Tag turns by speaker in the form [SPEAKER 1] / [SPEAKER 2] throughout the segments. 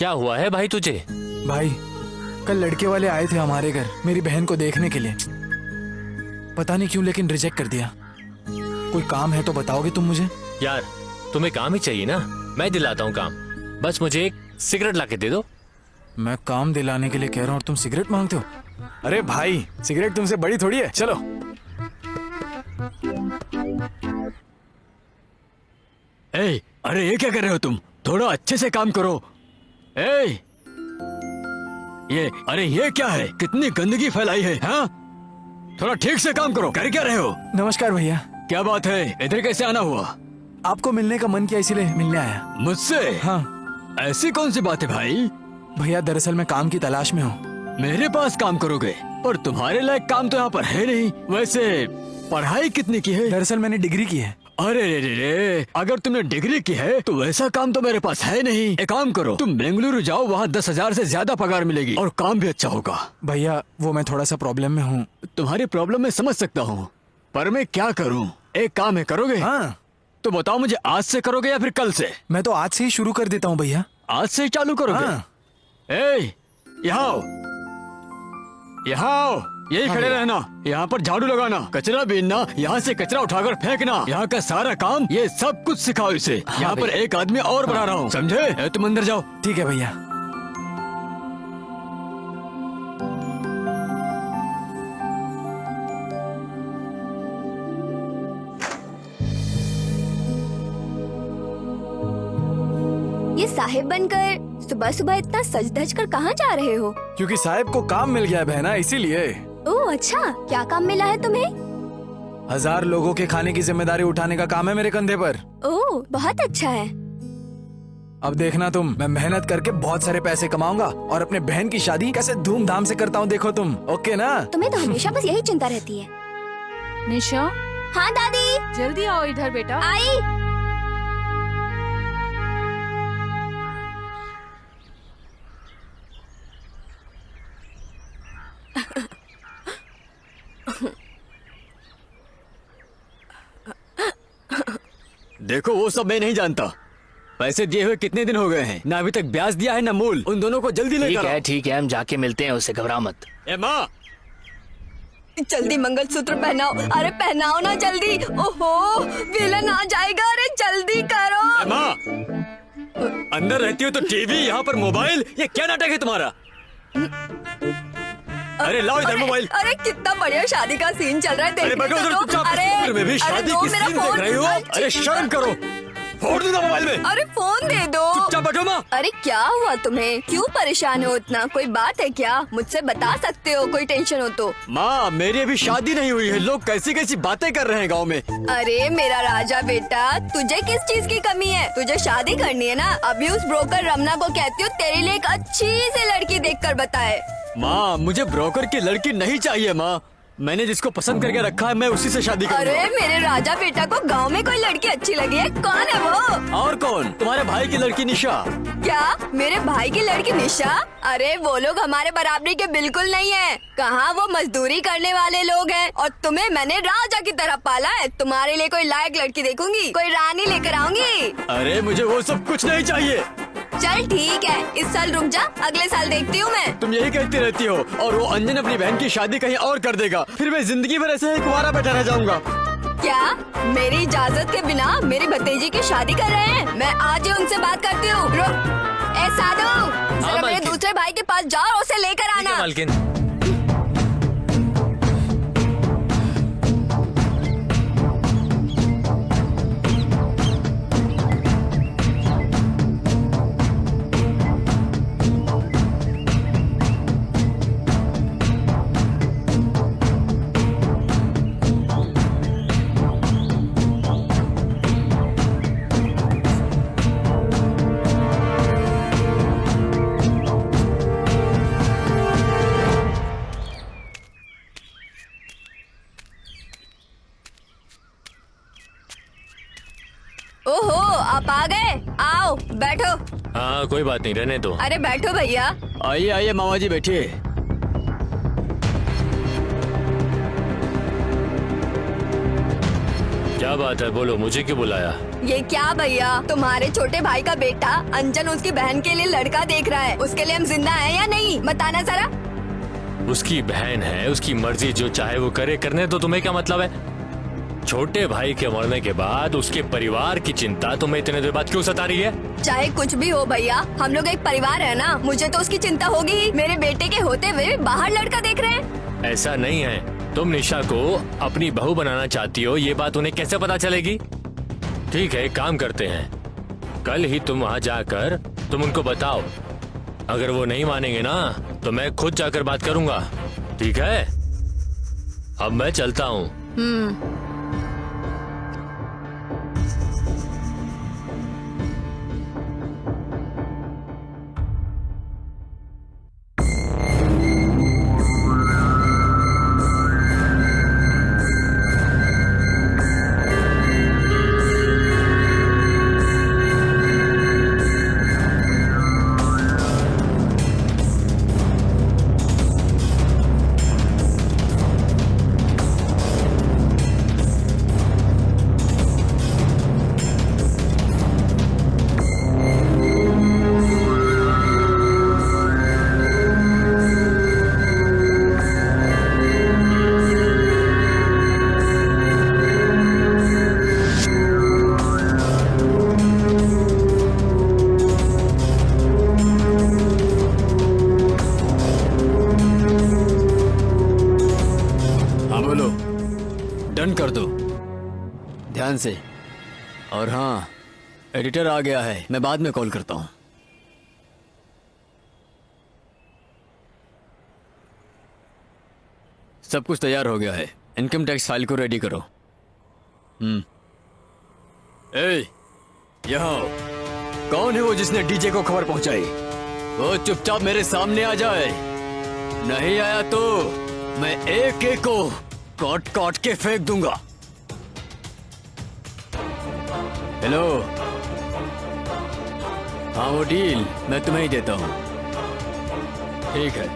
[SPEAKER 1] क्या हुआ है भाई तुझे?
[SPEAKER 2] भाई कल लड़के वाले आए थे हमारे घर मेरी बहन को देखने के लिए। पता नहीं क्यों लेकिन रिजेक्ट कर दिया। कोई काम है तो बताओगे तुम मुझे?
[SPEAKER 1] यार तुम्हें काम ही चाहिए ना, मैं दिलाता हूँ काम। बस मुझे एक सिगरेट ला के दे दो।
[SPEAKER 2] मैं काम दिलाने के लिए कह रहा हूँ और तुम सिगरेट मांगते हो? अरे भाई सिगरेट तुमसे बड़ी थोड़ी है, चलो।
[SPEAKER 3] ए, अरे ये क्या कर रहे हो तुम? थोड़ा अच्छे से काम करो। ए, ये क्या है? कितनी गंदगी फैलाई है, हाँ? थोड़ा ठीक से काम करो। कर क्या रहे हो?
[SPEAKER 2] नमस्कार भैया।
[SPEAKER 3] क्या बात है? इधर कैसे आना हुआ?
[SPEAKER 2] आपको मिलने का मन किया इसीलिए मिलने आया।
[SPEAKER 3] मुझसे?
[SPEAKER 2] हाँ
[SPEAKER 3] ऐसी कौन सी बात है भाई?
[SPEAKER 2] भैया दरअसल मैं काम की तलाश में हूँ।
[SPEAKER 3] मेरे पास काम करोगे? पर तुम्हारे लायक काम तो यहाँ पर है नहीं। वैसे पढ़ाई कितनी की है?
[SPEAKER 2] दरअसल मैंने डिग्री की है।
[SPEAKER 3] अरे रे रे रे, अगर तुमने डिग्री की है तो वैसा काम तो मेरे पास है नहीं। एक काम करो, तुम बेंगलुरु जाओ, वहाँ 10,000 से ज्यादा पगार मिलेगी और काम भी अच्छा होगा।
[SPEAKER 2] भैया वो मैं थोड़ा सा प्रॉब्लम में हूँ।
[SPEAKER 3] तुम्हारी प्रॉब्लम मैं समझ सकता हूँ, पर मैं क्या करूँ? एक काम है, करोगे?
[SPEAKER 2] हाँ
[SPEAKER 3] तो बताओ मुझे, आज से करोगे या फिर कल से?
[SPEAKER 2] मैं तो आज से ही शुरू कर देता हूँ भैया।
[SPEAKER 3] आज से ही चालू करोगे?
[SPEAKER 2] हाँ।
[SPEAKER 3] ए, यहाँ आओ, यहाँ आओ, यही खड़े रहना। यहाँ पर झाड़ू लगाना, कचरा बीनना, यहाँ से कचरा उठाकर फेंकना, यहाँ का सारा काम, ये सब कुछ सिखाओ इसे। यहाँ पर एक आदमी और बढ़ा रहा हूँ, समझे? तुम अंदर जाओ।
[SPEAKER 2] ठीक है भैया।
[SPEAKER 4] ये साहिब बनकर सुबह सुबह इतना सज धज कर कहाँ जा रहे हो?
[SPEAKER 2] क्योंकि साहब को काम मिल गया है बहना, इसीलिए।
[SPEAKER 4] ओह अच्छा, क्या काम मिला है तुम्हें?
[SPEAKER 2] 1000 लोगों के खाने की जिम्मेदारी उठाने का काम है मेरे कंधे पर।
[SPEAKER 4] ओह बहुत अच्छा है।
[SPEAKER 2] अब देखना तुम, मैं मेहनत करके बहुत सारे पैसे कमाऊंगा और अपने बहन की शादी कैसे धूमधाम से करता हूँ, देखो तुम। ओके ना?
[SPEAKER 4] तुम्हें तो हमेशा बस यही चिंता रहती है।
[SPEAKER 5] निशा,
[SPEAKER 4] हाँ दादी।
[SPEAKER 5] जल्दी आओ इधर बेटा।
[SPEAKER 4] आई।
[SPEAKER 3] देखो वो सब मैं नहीं जानता। पैसे दिए हुए कितने दिन हो गए हैं, ना अभी तक ब्याज दिया है ना मूल। उन दोनों को जल्दी लेकर आओ।
[SPEAKER 1] ठीक है, हम जाके मिलते हैं, उसे घबरा मत।
[SPEAKER 3] ए माँ,
[SPEAKER 4] जल्दी मंगलसूत्र पहनाओ। अरे पहनाओ ना जल्दी। ओहो विलन आ जाएगा। अरे जल्दी करो।
[SPEAKER 3] ए माँ, अंदर रहती हो तो टीवी, यहाँ पर मोबाइल, ये क्या नाटक है तुम्हारा? अरे लाओ इधर मोबाइल।
[SPEAKER 4] अरे कितना बढ़िया शादी का सीन चल रहा है,
[SPEAKER 3] अरे
[SPEAKER 4] देखने
[SPEAKER 3] बैठो उधर
[SPEAKER 4] तो दो।
[SPEAKER 3] चुपचाप।
[SPEAKER 4] अरे
[SPEAKER 3] में भी शादी
[SPEAKER 4] दो
[SPEAKER 3] की
[SPEAKER 4] मेरा
[SPEAKER 3] सीन देख
[SPEAKER 4] फोन।
[SPEAKER 3] रही हो? अरे शर्म करो, फोड़ दूंगा मोबाइल में।
[SPEAKER 4] अरे फोन दे दो।
[SPEAKER 3] चुपचाप बैठो माँ।
[SPEAKER 4] अरे क्या हुआ तुम्हें? क्यों परेशान हो इतना? कोई बात है क्या? मुझसे बता सकते हो, कोई टेंशन हो तो।
[SPEAKER 3] माँ मेरी अभी शादी नहीं हुई है, लोग कैसी कैसी बातें कर रहे हैं गाँव में।
[SPEAKER 4] अरे मेरा राजा बेटा, तुझे किस चीज की कमी है? तुझे शादी करनी है ना? अभी उस ब्रोकर रमना को कहती हूँ तेरे लिए एक अच्छी सी लड़की देखकर बताए।
[SPEAKER 3] माँ मुझे ब्रोकर की लड़की नहीं चाहिए माँ, मैंने जिसको पसंद करके रखा है मैं उसी से शादी करूंगा।
[SPEAKER 4] अरे मेरे राजा बेटा को गांव में कोई लड़की अच्छी लगी है? कौन है वो?
[SPEAKER 3] और कौन? तुम्हारे भाई की लड़की निशा।
[SPEAKER 4] क्या मेरे भाई की लड़की निशा? अरे वो लोग हमारे बराबरी के बिल्कुल नहीं है। कहाँ वो मजदूरी करने वाले लोग हैं और तुम्हें मैंने राजा की तरह पाला है। तुम्हारे लिए कोई लायक लड़की देखूंगी, कोई रानी लेकर आऊंगी।
[SPEAKER 3] अरे मुझे वो सब कुछ नहीं चाहिए।
[SPEAKER 4] चल ठीक है, इस साल रुक जा, अगले साल देखती हूँ मैं।
[SPEAKER 3] तुम यही कहती रहती हो और वो अंजन अपनी बहन की शादी कहीं और कर देगा, फिर मैं जिंदगी भर ऐसे ही कुंवारा बैठा रह जाऊंगा।
[SPEAKER 4] क्या मेरी इजाजत के बिना मेरी भतीजी की शादी कर रहे हैं? मैं आज ही उनसे बात करती हूँ। रुक, ए साधु, जरा मेरे
[SPEAKER 1] मालकिन।
[SPEAKER 4] दूसरे भाई के पास जाओ और उसे लेकर आना।
[SPEAKER 1] मालकिन।
[SPEAKER 4] ओहो आप आ गए, आओ बैठो।
[SPEAKER 1] हाँ कोई बात नहीं, रहने दो।
[SPEAKER 4] अरे बैठो भैया।
[SPEAKER 3] आइए आइए मामा जी बैठिए।
[SPEAKER 1] क्या बात है, बोलो, मुझे क्यों बुलाया?
[SPEAKER 4] ये क्या भैया, तुम्हारे छोटे भाई का बेटा अंजन उसकी बहन के लिए लड़का देख रहा है। उसके लिए हम जिंदा हैं या नहीं, बताना जरा।
[SPEAKER 1] उसकी बहन है, उसकी मर्जी, जो चाहे वो करे, करने तो तुम्हें क्या मतलब है? छोटे भाई के मरने के बाद उसके परिवार की चिंता तुम्हें इतने देर बाद क्यों सता रही है?
[SPEAKER 4] चाहे कुछ भी हो भैया, हम लोग एक परिवार है ना, मुझे तो उसकी चिंता होगी ही। मेरे बेटे के होते हुए बाहर लड़का देख रहे हैं।
[SPEAKER 1] ऐसा नहीं है, तुम निशा को अपनी बहू बनाना चाहती हो, ये बात उन्हें कैसे पता चलेगी? ठीक है, एक काम करते हैं, कल ही तुम वहाँ जाकर तुम उनको बताओ। अगर वो नहीं मानेंगे ना तो मैं खुद जाकर बात करूंगा, ठीक है? अब मैं चलता हूँ।
[SPEAKER 3] डन कर दो ध्यान से। और हाँ, एडिटर आ गया है, मैं बाद में कॉल करता हूँ। सब कुछ तैयार हो गया है, इनकम टैक्स फाइल को रेडी करो। ए, यहाँ कौन है वो जिसने डीजे को खबर पहुंचाई? वो चुपचाप मेरे सामने आ जाए, नहीं आया तो मैं एक एक को काट काट के फेंक दूंगा। हेलो, हाँ वो डील मैं तुम्हें ही देता हूँ, ठीक है?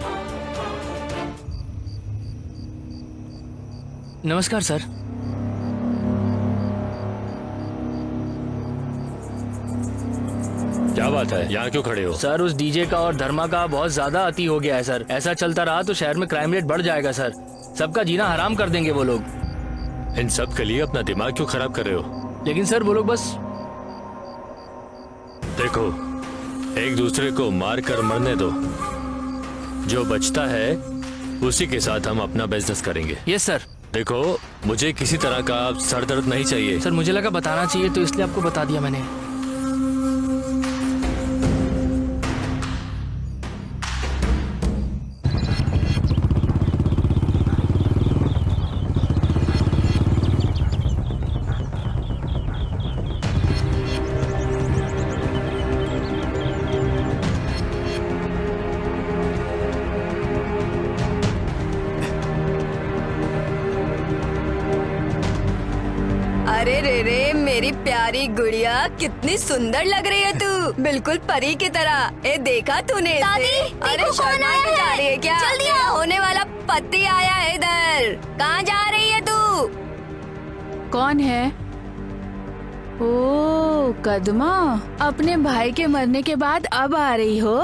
[SPEAKER 6] नमस्कार सर।
[SPEAKER 1] क्या बात है, यहाँ क्यों खड़े हो?
[SPEAKER 6] सर उस डीजे का और धर्मा का बहुत ज्यादा अति हो गया है सर। ऐसा चलता रहा तो शहर में क्राइम रेट बढ़ जाएगा सर। सबका जीना हराम कर देंगे वो लोग।
[SPEAKER 1] इन सब के लिए अपना दिमाग क्यों खराब कर रहे हो?
[SPEAKER 6] लेकिन सर वो लोग बस
[SPEAKER 1] देखो, एक दूसरे को मार कर मरने दो, जो बचता है उसी के साथ हम अपना बिजनेस करेंगे।
[SPEAKER 6] Yes sir.
[SPEAKER 1] देखो, मुझे किसी तरह का सर दर्द नहीं चाहिए।
[SPEAKER 6] सर मुझे लगा बताना चाहिए तो इसलिए आपको बता दिया मैंने।
[SPEAKER 4] अरे रे रे, मेरी प्यारी गुड़िया, कितनी सुंदर लग रही है तू, बिल्कुल परी की तरह। ए देखा तूने इसे?
[SPEAKER 7] दादी,
[SPEAKER 4] अरे
[SPEAKER 7] देखो कौन
[SPEAKER 4] शर्मा
[SPEAKER 7] आया
[SPEAKER 4] के जा
[SPEAKER 7] है?
[SPEAKER 4] रही है क्या?
[SPEAKER 7] जल्दी
[SPEAKER 4] तेरा
[SPEAKER 7] आओ।
[SPEAKER 4] होने वाला पति आया है इधर। कहाँ जा रही है तू?
[SPEAKER 5] कौन है? ओ कदमा, अपने भाई के मरने के बाद अब आ रही हो?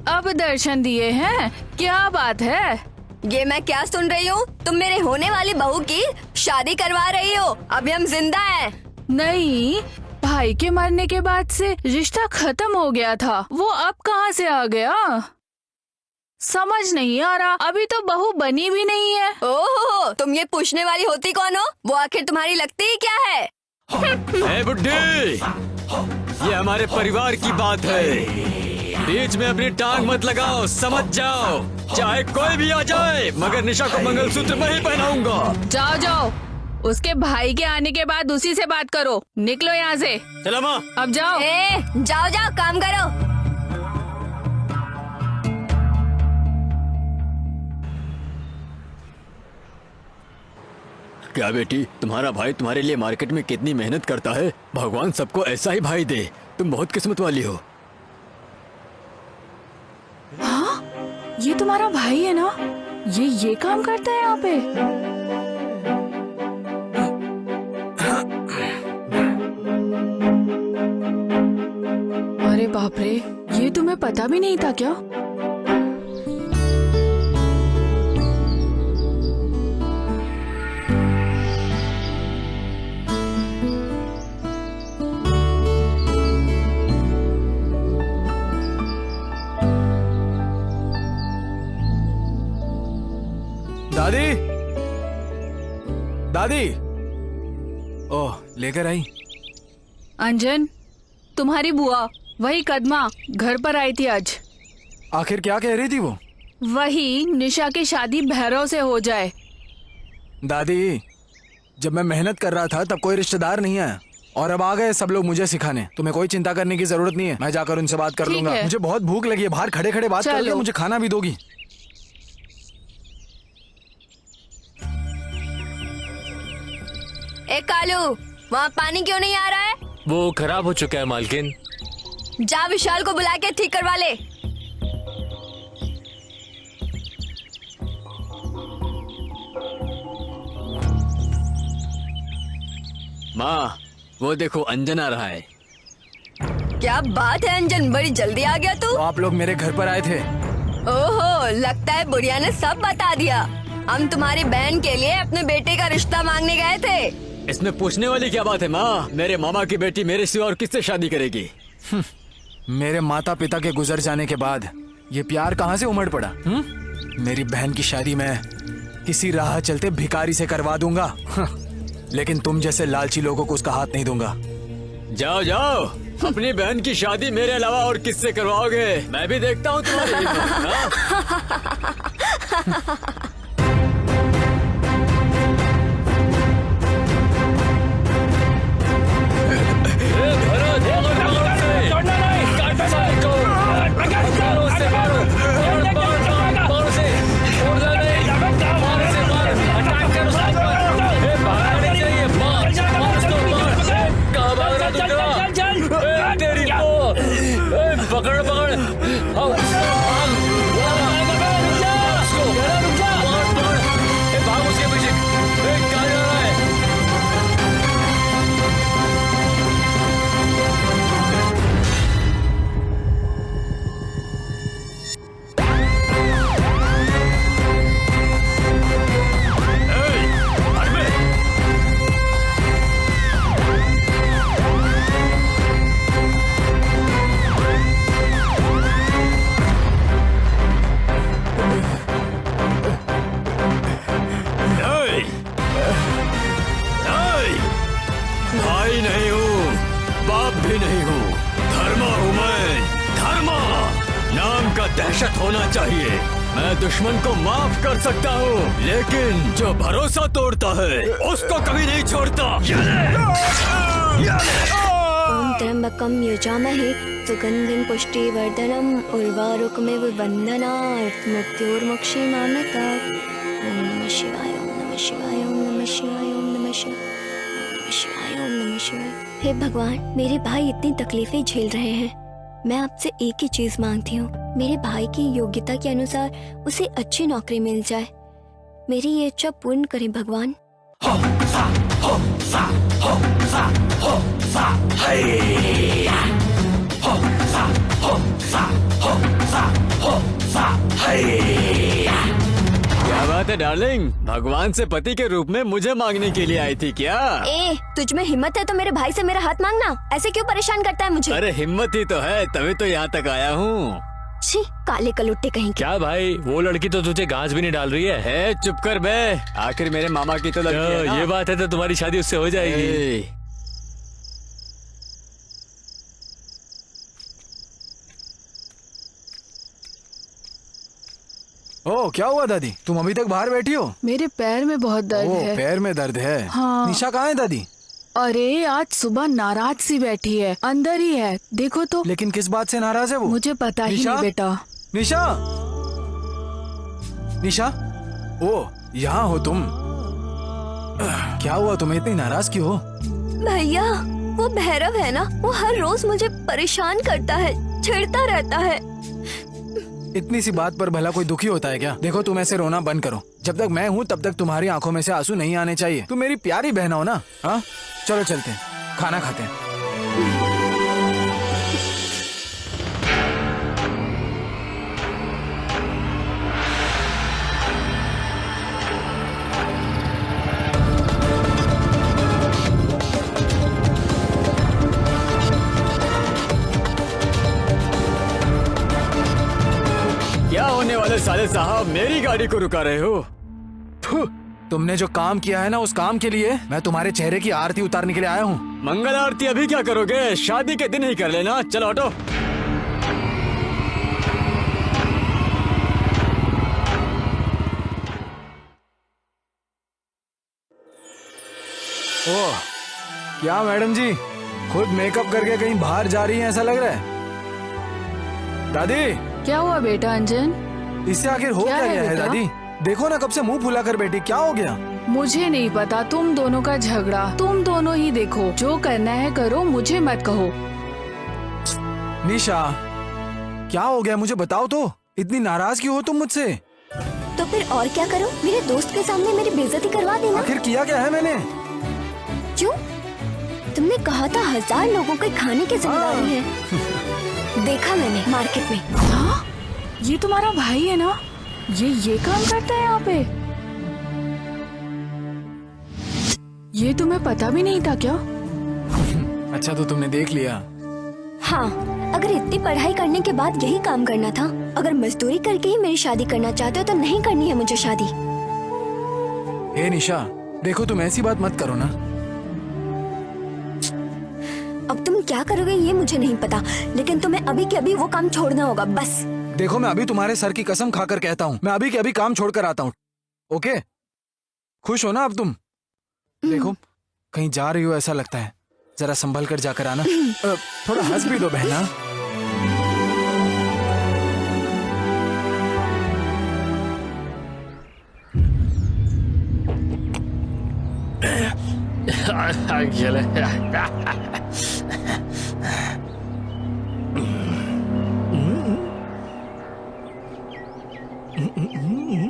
[SPEAKER 5] अब दर्शन दिए हैं? क्या बात है?
[SPEAKER 4] ये मैं क्या सुन रही हूँ? तुम मेरे होने वाली बहू की शादी करवा रही हो? अभी हम जिंदा हैं।
[SPEAKER 5] नहीं, भाई के मरने के बाद से रिश्ता खत्म हो गया था, वो अब कहाँ से आ गया? समझ नहीं आ रहा, अभी तो बहू बनी भी नहीं है।
[SPEAKER 4] ओहो, तुम ये पूछने वाली होती कौन हो? वो आखिर तुम्हारी लगती ही क्या है?
[SPEAKER 3] ए बुड्ढी, ये हमारे परिवार की बात है, बीच में अपनी टांग मत लगाओ, समझ जाओ। चाहे कोई भी आ जाए, मगर निशा को मंगलसूत्र मैं ही पहनाऊंगा।
[SPEAKER 5] जाओ जाओ, उसके भाई के आने के बाद उसी से बात करो। निकलो यहाँ से।
[SPEAKER 3] चलो माँ।
[SPEAKER 5] अब जाओ।
[SPEAKER 4] जाओ जाओ, काम करो।
[SPEAKER 3] क्या बेटी, तुम्हारा भाई तुम्हारे लिए मार्केट में कितनी मेहनत करता है। भगवान सबको ऐसा ही भाई दे, तुम बहुत किस्मत वाली हो।
[SPEAKER 5] हाँ, ये तुम्हारा भाई है ना? ये काम करता है यहाँ पे? अरे बाप रे, ये तुम्हें पता भी नहीं था क्या?
[SPEAKER 2] दादी, दादी। ओह, लेकर आई।
[SPEAKER 5] अंजन, तुम्हारी बुआ वही कदमा घर पर आई थी आज।
[SPEAKER 2] आखिर क्या कह रही थी वो?
[SPEAKER 5] वही निशा की शादी भैरव से हो जाए।
[SPEAKER 2] दादी, जब मैं मेहनत कर रहा था तब कोई रिश्तेदार नहीं आया और अब आ गए सब लोग मुझे सिखाने। तुम्हें कोई चिंता करने की जरूरत नहीं है, मैं जाकर उनसे बात कर
[SPEAKER 5] ठीक
[SPEAKER 2] लूंगा।
[SPEAKER 5] है।
[SPEAKER 2] मुझे बहुत भूख लगी है, बाहर खड़े खड़े बात कर
[SPEAKER 5] चलो।
[SPEAKER 2] मुझे खाना भी दोगी?
[SPEAKER 4] ए कालू, वहाँ पानी क्यों नहीं आ रहा है?
[SPEAKER 1] वो खराब हो चुका है मालकिन।
[SPEAKER 4] जा विशाल को बुला के ठीक करवा ले।
[SPEAKER 3] माँ, वो देखो अंजन आ रहा है।
[SPEAKER 4] क्या बात है अंजन, बड़ी जल्दी आ गया तू।
[SPEAKER 2] तो आप लोग मेरे घर पर आए थे?
[SPEAKER 4] ओहो, लगता है बुढ़िया ने सब बता दिया। हम तुम्हारी बहन के लिए अपने बेटे का रिश्ता मांगने गए थे।
[SPEAKER 3] इसमें पूछने वाली क्या बात है माँ? मेरे मामा की बेटी मेरे सिवा और किससे शादी करेगी?
[SPEAKER 2] मेरे माता पिता के गुजर जाने के बाद ये प्यार कहाँ से उमड़ पड़ा? मेरी बहन की शादी मैं किसी राह चलते भिखारी से करवा दूंगा, लेकिन तुम जैसे लालची लोगों को उसका हाथ नहीं दूंगा।
[SPEAKER 3] जाओ जाओ, अपनी बहन की शादी मेरे अलावा और किससे करवाओगे? मैं भी देखता हूँ तुम्हारी हिम्मत, हाँ?
[SPEAKER 1] पकड़ पकड़, भाग उसके पीछे। कहाँ जा रहा है?
[SPEAKER 3] भाई नहीं हूँ, बाप भी नहीं हूँ, धर्मा हूँ मैं, धर्मा। नाम का दहशत होना चाहिए। मैं दुश्मन को माफ कर सकता हूँ, लेकिन जो भरोसा तोड़ता है उसको कभी नहीं छोड़ता।
[SPEAKER 4] ओम त्र्यंबकम यजामहे सुगंधिं पुष्टिवर्धनम् उर्वारुकमिव बन्धनात् मृत्योर्मुक्षीमामृतात्। ओम नमः शिवाय, ओम नमः शिवाय, ओम नमः शिवाय, ओम नमः शिवाय, ओम नमः शिवाय, ओम नमः शिवाय। हे भगवान, मेरे भाई इतनी तकलीफें झेल रहे हैं। मैं आपसे एक ही चीज मांगती हूँ, मेरे भाई की योग्यता के अनुसार उसे अच्छी नौकरी मिल जाए। मेरी ये इच्छा पूर्ण करें भगवान।
[SPEAKER 3] क्या बात है डार्लिंग, भगवान से पति के रूप में मुझे मांगने के लिए आई थी क्या?
[SPEAKER 4] ए, तुझ में हिम्मत है तो मेरे भाई से मेरा हाथ मांगना। ऐसे क्यों परेशान करता है मुझे?
[SPEAKER 3] अरे हिम्मत ही तो है, तभी तो यहाँ तक आया हूँ।
[SPEAKER 4] छी, काले कलुट्टे कहीं के।
[SPEAKER 1] क्या भाई, वो लड़की तो तुझे घास भी नहीं डाल रही है।
[SPEAKER 3] चुप कर बे, आखिर मेरे मामा की तो लड़की है ना?
[SPEAKER 1] ये बात है तो तुम्हारी शादी उससे हो जाएगी।
[SPEAKER 3] ए,
[SPEAKER 2] ओह, क्या हुआ दादी, तुम अभी तक बाहर बैठी हो?
[SPEAKER 5] मेरे पैर में बहुत दर्द
[SPEAKER 2] ओह,
[SPEAKER 5] है।
[SPEAKER 2] पैर में दर्द है।
[SPEAKER 5] हाँ।
[SPEAKER 2] निशा कहाँ है दादी?
[SPEAKER 5] अरे आज सुबह नाराज सी बैठी है, अंदर ही है, देखो तो।
[SPEAKER 2] लेकिन किस बात से नाराज है वो?
[SPEAKER 5] मुझे पता ही
[SPEAKER 2] निशा?
[SPEAKER 5] नहीं बेटा।
[SPEAKER 2] निशा, निशा, ओ यहाँ हो तुम? क्या हुआ, तुम्हें इतनी नाराज क्यों हो?
[SPEAKER 4] भैया, वो भैरव है ना, वो हर रोज मुझे परेशान करता है, छेड़ता रहता है।
[SPEAKER 2] इतनी सी बात पर भला कोई दुखी होता है क्या? देखो, तुम ऐसे रोना बंद करो। जब तक मैं हूँ तब तक तुम्हारी आंखों में से आंसू नहीं आने चाहिए। तुम मेरी प्यारी बहन हो ना? हाँ, चलो चलते हैं, खाना खाते हैं।
[SPEAKER 3] अरे साले साहब, मेरी गाड़ी को रुका रहे हो?
[SPEAKER 2] फु, तुमने जो काम किया है ना, उस काम के लिए मैं तुम्हारे चेहरे की आरती उतारने के लिए आया हूँ।
[SPEAKER 3] मंगल आरती अभी क्या करोगे? शादी के दिन ही कर लेना। चलो हटो।
[SPEAKER 2] ओह, क्या मैडम जी खुद मेकअप करके कहीं बाहर जा रही हैं ऐसा लग रहा है। दादी,
[SPEAKER 5] क्या हुआ बेटा अंजन?
[SPEAKER 2] इससे आखिर हो
[SPEAKER 5] क्या
[SPEAKER 2] क्या
[SPEAKER 5] है
[SPEAKER 2] गया है
[SPEAKER 5] बेटा?
[SPEAKER 2] दादी? देखो ना, कब से मुंह फुला कर बैठी, क्या हो गया?
[SPEAKER 5] मुझे नहीं पता, तुम दोनों का झगड़ा तुम दोनों ही देखो। जो करना है करो, मुझे मत कहो।
[SPEAKER 2] निशा, क्या हो गया मुझे बताओ तो। इतनी नाराज क्यों हो तुम मुझसे?
[SPEAKER 4] तो फिर और क्या करो? मेरे दोस्त के सामने मेरी बेइज्जती करवा देना।
[SPEAKER 2] आखिर किया क्या है मैंने?
[SPEAKER 4] क्यों? तुमने कहा था 1000 लोगों के खाने की जिम्मेदारी है। देखा मैंने मार्केट में।
[SPEAKER 5] हाँ? ये तुम्हारा भाई है ना? ये काम करता है यहाँ पे? ये तुम्हें पता भी नहीं था क्या?
[SPEAKER 2] अच्छा, तो तुमने देख लिया।
[SPEAKER 4] हाँ, अगर इतनी पढ़ाई करने के बाद यही काम करना था, अगर मजदूरी करके ही मेरी शादी करना चाहते हो तो नहीं करनी है मुझे शादी।
[SPEAKER 2] हे निशा, देखो तुम ऐसी बात मत करो ना।
[SPEAKER 4] अब तुम क्या करोगे ये मुझे नहीं पता, लेकिन तुम्हें अभी के अभी वो काम छोड़ना होगा, बस।
[SPEAKER 2] देखो, मैं अभी तुम्हारे सर की कसम खाकर कहता हूँ, मैं अभी के अभी काम छोड़कर आता हूँ। ओके? खुश हो ना अब तुम? देखो, कहीं जा रही हो ऐसा लगता है, जरा संभल कर जाकर आना। थोड़ा हंस भी दो बहना।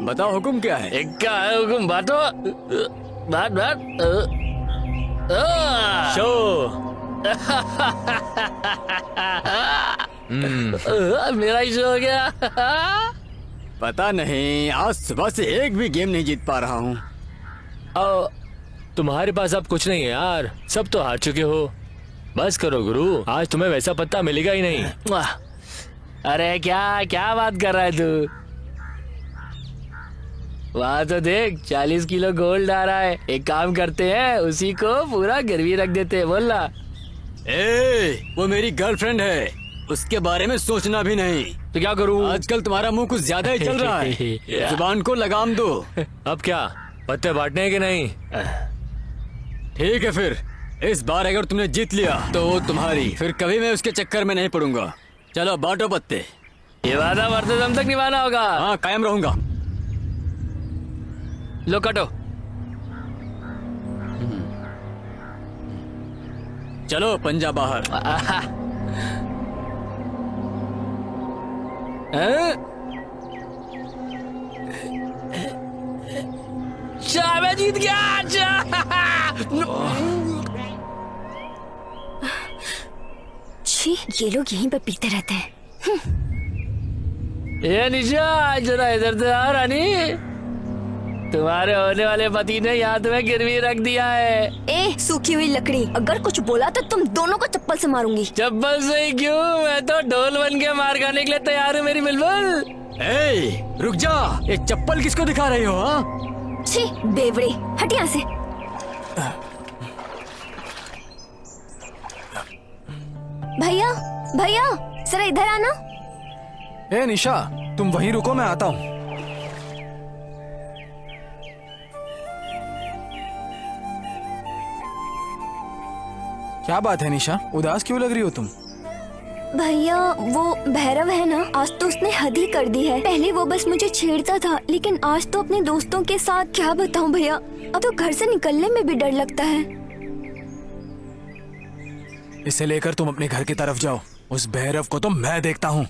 [SPEAKER 3] बताओ हुक्म क्या है?
[SPEAKER 6] क्या है हुकुम? बातो बात बात
[SPEAKER 1] शो।
[SPEAKER 6] मेरा ही शो हो गया।
[SPEAKER 3] पता नहीं, आज सुबह से एक भी गेम नहीं जीत पा रहा हूँ।
[SPEAKER 1] तुम्हारे पास अब कुछ नहीं है यार, सब तो हार चुके हो। बस करो गुरु, आज तुम्हें वैसा पत्ता मिलेगा ही नहीं।
[SPEAKER 6] अरे क्या क्या बात कर रहा है तू? वहाँ तो देख, 40 किलो गोल्ड आ रहा है। एक काम करते हैं, उसी को पूरा गिरवी रख देते हैं। बोल ना।
[SPEAKER 3] वो मेरी गर्लफ्रेंड है, उसके बारे में सोचना भी नहीं।
[SPEAKER 6] तो क्या करूँ?
[SPEAKER 3] आजकल तुम्हारा मुंह कुछ ज्यादा ही चल रहा है। जुबान को लगाम दो।
[SPEAKER 1] अब क्या पत्ते बांटने हैं कि नहीं?
[SPEAKER 3] ठीक है फिर, इस बार अगर तुमने जीत लिया तो वो तुम्हारी, फिर कभी मैं उसके चक्कर में नहीं पड़ूंगा। चलो बांटो पत्ते।
[SPEAKER 6] ये वादा मरते दम तक निभाना होगा।
[SPEAKER 3] हाँ, कायम रहूंगा।
[SPEAKER 6] लो कटो।
[SPEAKER 3] चलो पंजा बाहर।
[SPEAKER 6] अच्छा, मैं जीत गया।
[SPEAKER 4] छी, ये लोग यहीं पर पीते रहते हैं।
[SPEAKER 6] ये निशा, जरा इधर से आ रानी। तुम्हारे होने वाले पति ने यहाँ तुम्हें गिरवी रख दिया है।
[SPEAKER 4] ए, सूखी हुई लकड़ी, अगर कुछ बोला तो तुम दोनों को चप्पल से मारूंगी।
[SPEAKER 6] चप्पल से ही क्यों, मैं तो ढोल बन के मार खाने के लिए तैयार हूँ मेरी बुलबुल।
[SPEAKER 3] रुक जा, ये चप्पल किसको दिखा रही हो? हाँ,
[SPEAKER 4] छी, बेवड़े, हट यहाँ से। भैया भैया, जरा इधर आना।
[SPEAKER 2] हे निशा, तुम वहीं रुको, मैं आता हूँ। क्या बात है निशा, उदास क्यों लग रही हो तुम?
[SPEAKER 4] भैया, वो भैरव है ना, आज तो उसने हद ही कर दी है। पहले वो बस मुझे छेड़ता था, लेकिन आज तो अपने दोस्तों के साथ, क्या बताऊं भैया, अब तो घर से निकलने में भी डर लगता है।
[SPEAKER 2] इसे लेकर तुम अपने घर की तरफ जाओ, उस भैरव को तो मैं देखता हूँ।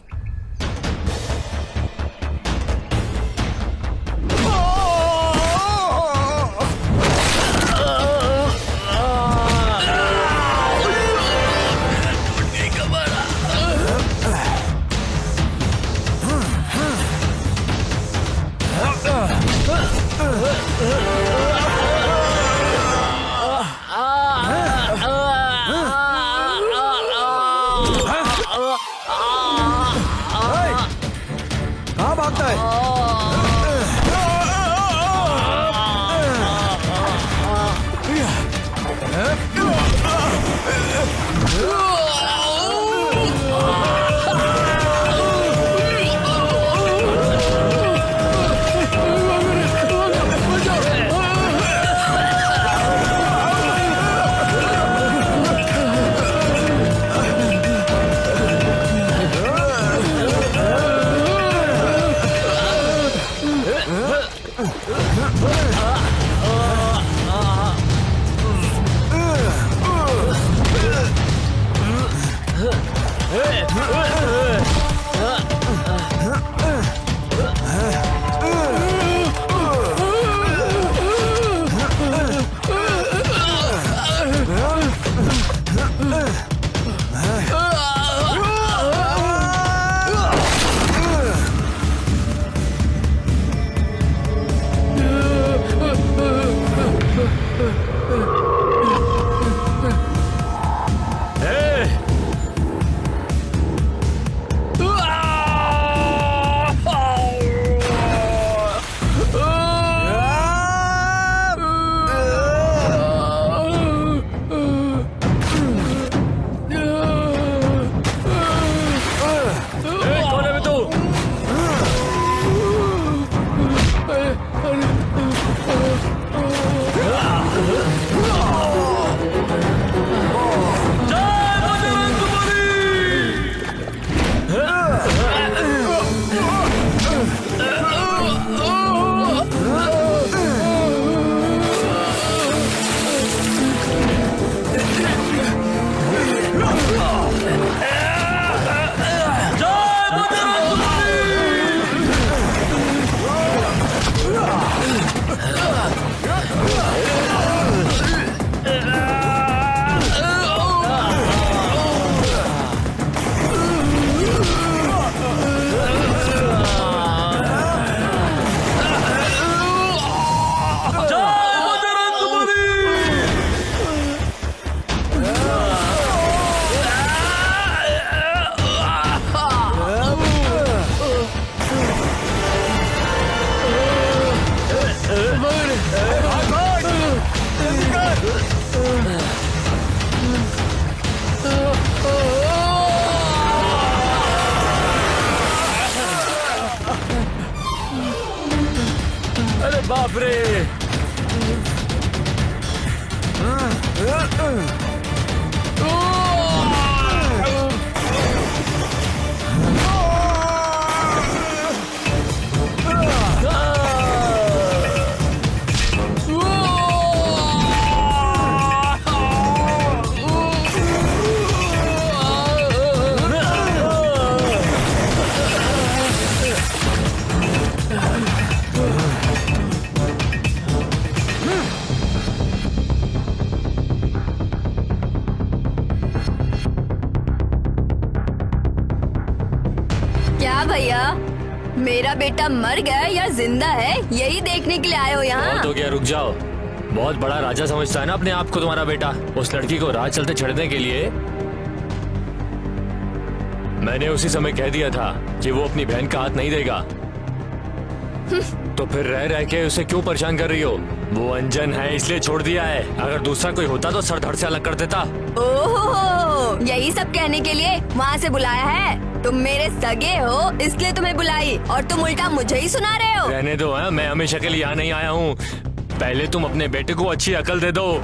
[SPEAKER 2] बाप रे।
[SPEAKER 4] क्या भैया, मेरा बेटा मर गया या जिंदा है यही देखने के लिए आए हो यहाँ?
[SPEAKER 1] बहुत हो गया, रुक जाओ। बहुत बड़ा राजा समझता है ना अपने आप को तुम्हारा बेटा। उस लड़की को राह चलते छड़ने के लिए मैंने उसी समय कह दिया था कि वो अपनी बहन का हाथ नहीं देगा। तो फिर रह रह के उसे क्यों परेशान कर रही हो? वो अंजन है इसलिए छोड़ दिया है, अगर दूसरा कोई होता तो सर धड़ से अलग कर देता।
[SPEAKER 4] ओहो, यही सब कहने के लिए वहाँ से बुलाया है? तुम मेरे सगे हो इसलिए तुम्हें बुलाई और तुम उल्टा मुझे ही सुना रहे हो।
[SPEAKER 1] रहने दो, है मैं हमेशा के लिए यहाँ नहीं आया हूँ। पहले तुम अपने बेटे को अच्छी अकल दे दो।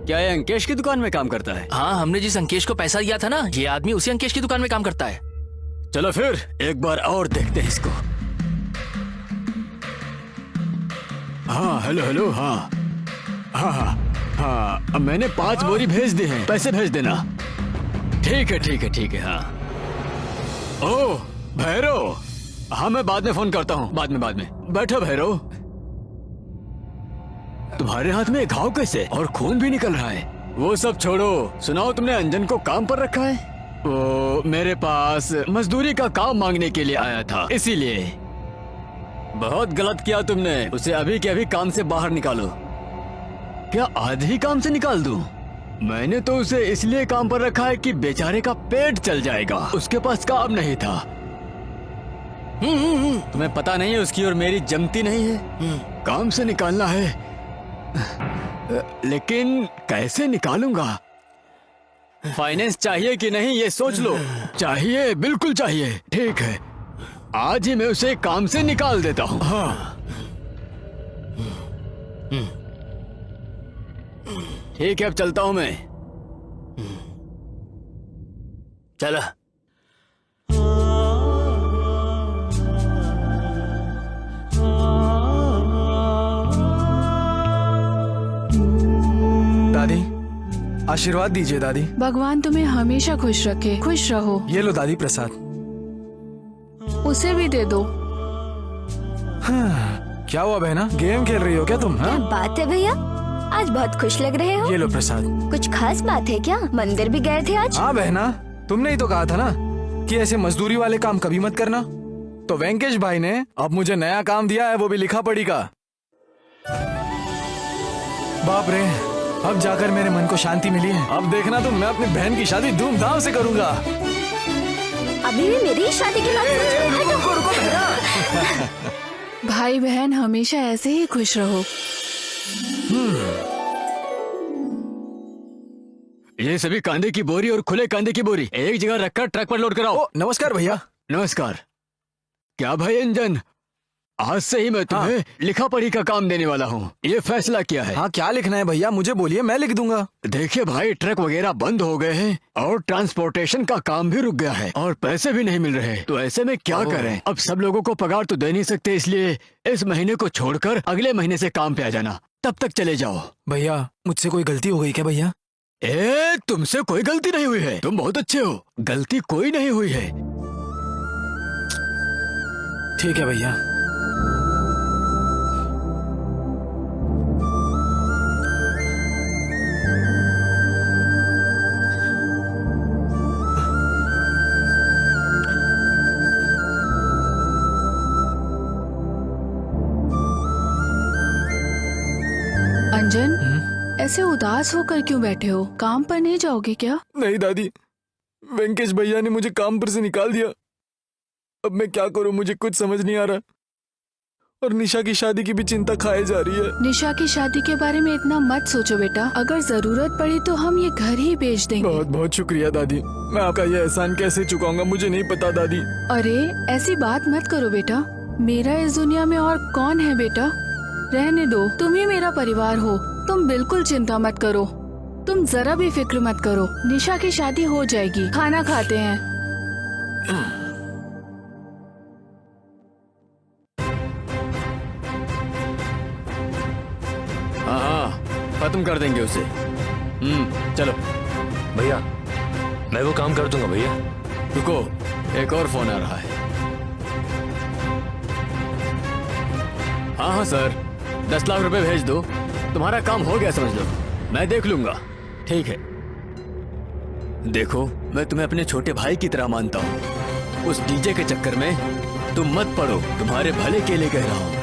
[SPEAKER 3] क्या ये अंकेश की दुकान में काम करता है?
[SPEAKER 6] हाँ, हमने जिस अंकेश को पैसा दिया था ना, ये आदमी उसी अंकेश की दुकान में काम करता है।
[SPEAKER 3] चलो फिर एक बार और देखते हैं इसको। हाँ हेलो हेलो, हाँ हाँ हाँ हाँ, अब मैंने 5 बोरी भेज दी हैं, पैसे भेज देना। ठीक है ठीक है ठीक है। हाँ ओह भैरव, हाँ मैं बाद में फोन करता हूँ, बाद में बैठो भैरव। तुम्हारे हाथ में घाव कैसे और खून भी निकल रहा है? वो सब छोड़ो, सुनाओ तुमने अंजन को काम पर रखा है? वो मेरे पास मजदूरी का काम मांगने के लिए आया था, इसीलिए। बहुत गलत किया तुमने, उसे अभी के अभी काम से बाहर निकालो। क्या आधे काम से निकाल दूं? मैंने तो उसे इसलिए काम पर रखा है कि बेचारे का पेट चल जाएगा, उसके पास काम नहीं था। तुम्हें पता नहीं है उसकी और मेरी जमती नहीं है? काम से निकालना है, लेकिन कैसे निकालूंगा? फाइनेंस चाहिए कि नहीं ये सोच लो। चाहिए, बिल्कुल चाहिए। ठीक है, आज ही मैं उसे काम से निकाल देता हूँ। हाँ ठीक है, अब चलता हूँ मैं।
[SPEAKER 6] चलो।
[SPEAKER 2] दादी, आशीर्वाद दीजिए दादी।
[SPEAKER 5] भगवान तुम्हें हमेशा खुश रखे, खुश रहो।
[SPEAKER 2] ये लो दादी प्रसाद।
[SPEAKER 5] उसे भी दे दो।
[SPEAKER 2] हाँ, क्या हुआ बहना, गेम खेल रही हो क्या तुम?
[SPEAKER 4] क्या
[SPEAKER 2] हाँ?
[SPEAKER 4] बात है भैया, आज बहुत खुश लग रहे हो।
[SPEAKER 2] ये लो प्रसाद।
[SPEAKER 4] कुछ खास बात है क्या? मंदिर भी गए थे आज?
[SPEAKER 2] हाँ बहना, तुमने ही तो कहा था ना कि ऐसे मजदूरी वाले काम कभी मत करना। तो वेंकटेश भाई ने अब मुझे नया काम दिया है, वो भी लिखा पढ़ी का। बाप रे, अब जाकर मेरे मन को शांति मिली है। अब देखना तुम, मैं अपनी बहन की शादी धूमधाम से करूंगा।
[SPEAKER 4] अभी भी मेरी शादी की बात सोच रहे हो?
[SPEAKER 2] रुको रुको बहना।
[SPEAKER 5] भाई बहन हमेशा ऐसे ही खुश रहो।
[SPEAKER 3] ये सभी कांदे की बोरी और खुले कांदे की बोरी एक जगह रखकर ट्रक पर लोड कराओ।
[SPEAKER 2] ओ नमस्कार भैया।
[SPEAKER 3] नमस्कार। क्या भाई अंजन, आज से ही मैं तुम्हें लिखा पढ़ी का काम देने वाला हूँ, ये फैसला किया है।
[SPEAKER 2] हाँ क्या लिखना है भैया, मुझे बोलिए, मैं लिख दूंगा।
[SPEAKER 3] देखिए भाई, ट्रक वगैरह बंद हो गए हैं और ट्रांसपोर्टेशन का काम भी रुक गया है और पैसे भी नहीं मिल रहे, तो ऐसे में क्या करें? अब सब लोगों को पगार तो दे नहीं सकते, इसलिए इस महीने को छोड़कर अगले महीने से काम पे आ जाना, तब तक चले जाओ।
[SPEAKER 2] भैया मुझसे कोई गलती हो गई क्या भैया?
[SPEAKER 3] तुमसे कोई गलती नहीं हुई है, तुम बहुत अच्छे हो, गलती कोई नहीं हुई है।
[SPEAKER 2] ठीक है भैया।
[SPEAKER 5] अंजन, ऐसे उदास होकर क्यों बैठे हो? काम पर नहीं जाओगे क्या?
[SPEAKER 2] नहीं दादी, वेंकटेश भैया ने मुझे काम पर से निकाल दिया। अब मैं क्या करूं, मुझे कुछ समझ नहीं आ रहा। और निशा की शादी की भी चिंता खाए जा रही है।
[SPEAKER 5] निशा की शादी के बारे में इतना मत सोचो बेटा, अगर जरूरत पड़ी तो हम ये घर ही बेच देंगे।
[SPEAKER 2] बहुत बहुत शुक्रिया दादी, मैं आपका ये एहसान कैसे चुकाऊंगा मुझे नहीं पता दादी।
[SPEAKER 5] अरे ऐसी बात मत करो बेटा, मेरा इस दुनिया में और कौन है बेटा। रहने दो, तुम ही मेरा परिवार हो, तुम बिल्कुल चिंता मत करो, तुम जरा भी फिक्र मत करो। निशा की शादी हो जाएगी, खाना खाते हैं।
[SPEAKER 3] हाँ हाँ, खत्म कर देंगे उसे। चलो।
[SPEAKER 1] भैया मैं वो काम कर दूंगा भैया।
[SPEAKER 3] रुको, एक और फोन आ रहा है। हाँ हाँ सर, 10 लाख रुपए भेज दो, तुम्हारा काम हो गया समझ लो, मैं देख लूंगा। ठीक है। देखो, मैं तुम्हें अपने छोटे भाई की तरह मानता हूँ, उस डीजे के चक्कर में तुम मत पड़ो, तुम्हारे भले के लिए कह रहा हूँ।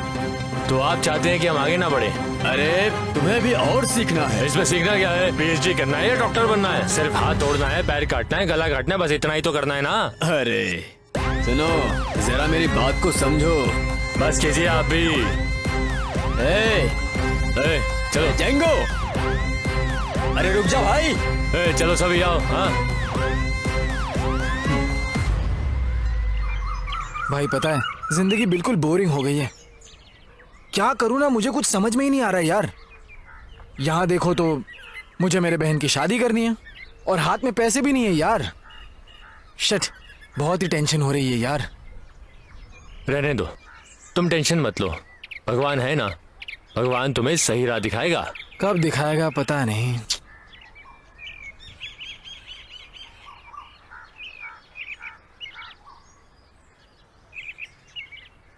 [SPEAKER 1] तो आप चाहते हैं कि हम आगे ना बढ़े?
[SPEAKER 3] अरे तुम्हें भी और सीखना है।
[SPEAKER 1] इसमें सीखना क्या है? पीएचडी करना है या डॉक्टर बनना है? सिर्फ हाथ तोड़ना है, पैर काटना है, गला काटना है, बस इतना ही तो करना है ना।
[SPEAKER 3] अरे सुनो, जरा मेरी बात को समझो।
[SPEAKER 1] बस कीजिए आप भी। चलो
[SPEAKER 3] जेंगो, अरे रुक जा भाई।
[SPEAKER 1] चलो सभी आओ। हाँ
[SPEAKER 2] भाई पता है, जिंदगी बिल्कुल बोरिंग हो गई है। क्या करूं ना, मुझे कुछ समझ में ही नहीं आ रहा यार। यहाँ देखो तो मुझे मेरे बहन की शादी करनी है और हाथ में पैसे भी नहीं है यार। शिट, बहुत ही टेंशन हो रही है यार।
[SPEAKER 1] रहने दो, तुम टेंशन मत लो, भगवान है ना, भगवान तुम्हें सही राह दिखाएगा।
[SPEAKER 2] कब दिखाएगा पता नहीं।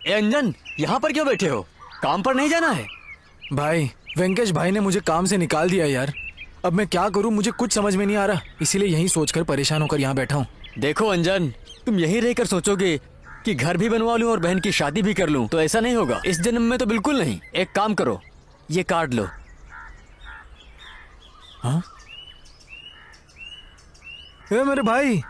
[SPEAKER 3] ए अंजन, यहाँ पर क्यों बैठे हो? काम पर नहीं जाना है?
[SPEAKER 2] भाई वेंकटेश भाई ने मुझे काम से निकाल दिया यार। अब मैं क्या करूं, मुझे कुछ समझ में नहीं आ रहा, इसीलिए यहीं सोचकर परेशान होकर यहाँ बैठा हूँ।
[SPEAKER 3] देखो अंजन, तुम यहीं रहकर सोचोगे कि घर भी बनवा लूं और बहन की शादी भी कर लूं, तो ऐसा नहीं होगा इस जन्म में तो बिल्कुल नहीं। एक काम करो, ये कार्ड लो।
[SPEAKER 2] हाँ? ए मेरे भाई,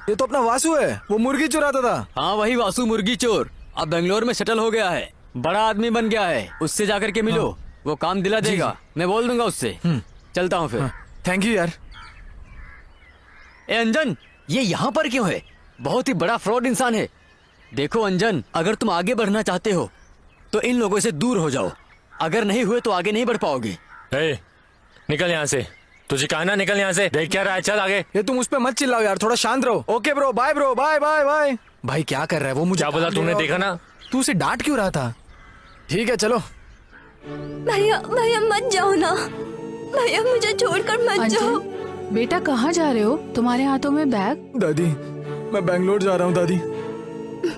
[SPEAKER 2] ये तो अपना वासु है, वो मुर्गी चुराता था।
[SPEAKER 3] हाँ वही वासु मुर्गी चोर, अब बेंगलोर में सेटल हो गया है, बड़ा आदमी बन गया है। उससे जाकर के मिलो। हाँ। वो काम दिला देगा, मैं बोल दूंगा उससे। चलता हूँ फिर।
[SPEAKER 2] हाँ, थैंक यू यार।
[SPEAKER 3] ए अंजन, ये यहाँ पर क्यों है? बहुत ही बड़ा फ्रॉड इंसान है। देखो अंजन, अगर तुम आगे बढ़ना चाहते हो तो इन लोगों से दूर हो जाओ, अगर नहीं हुए तो आगे नहीं बढ़ पाओगे।
[SPEAKER 1] निकल यहाँ से, तुझे कहा ना निकल यहाँ से। देख क्या रहा है, चल आगे।
[SPEAKER 2] ये तुम उस पे मत चिल्लाओ यार, थोड़ा शांत रहो। Okay bro, bye bro, bye bye bye. भाई क्या कर रहा है वो? मुझे
[SPEAKER 1] क्या बोला तूने, देखा ना?
[SPEAKER 2] तू उसे डांट क्यों रहा था? ठीक है चलो।
[SPEAKER 4] भैया भैया मत जाओ ना, भैया मुझे छोड़कर मत जाओ।
[SPEAKER 5] बेटा कहाँ जा रहे हो? तुम्हारे हाथों में बैग?
[SPEAKER 2] दादी मैं बैंगलोर जा रहा हूँ दादी,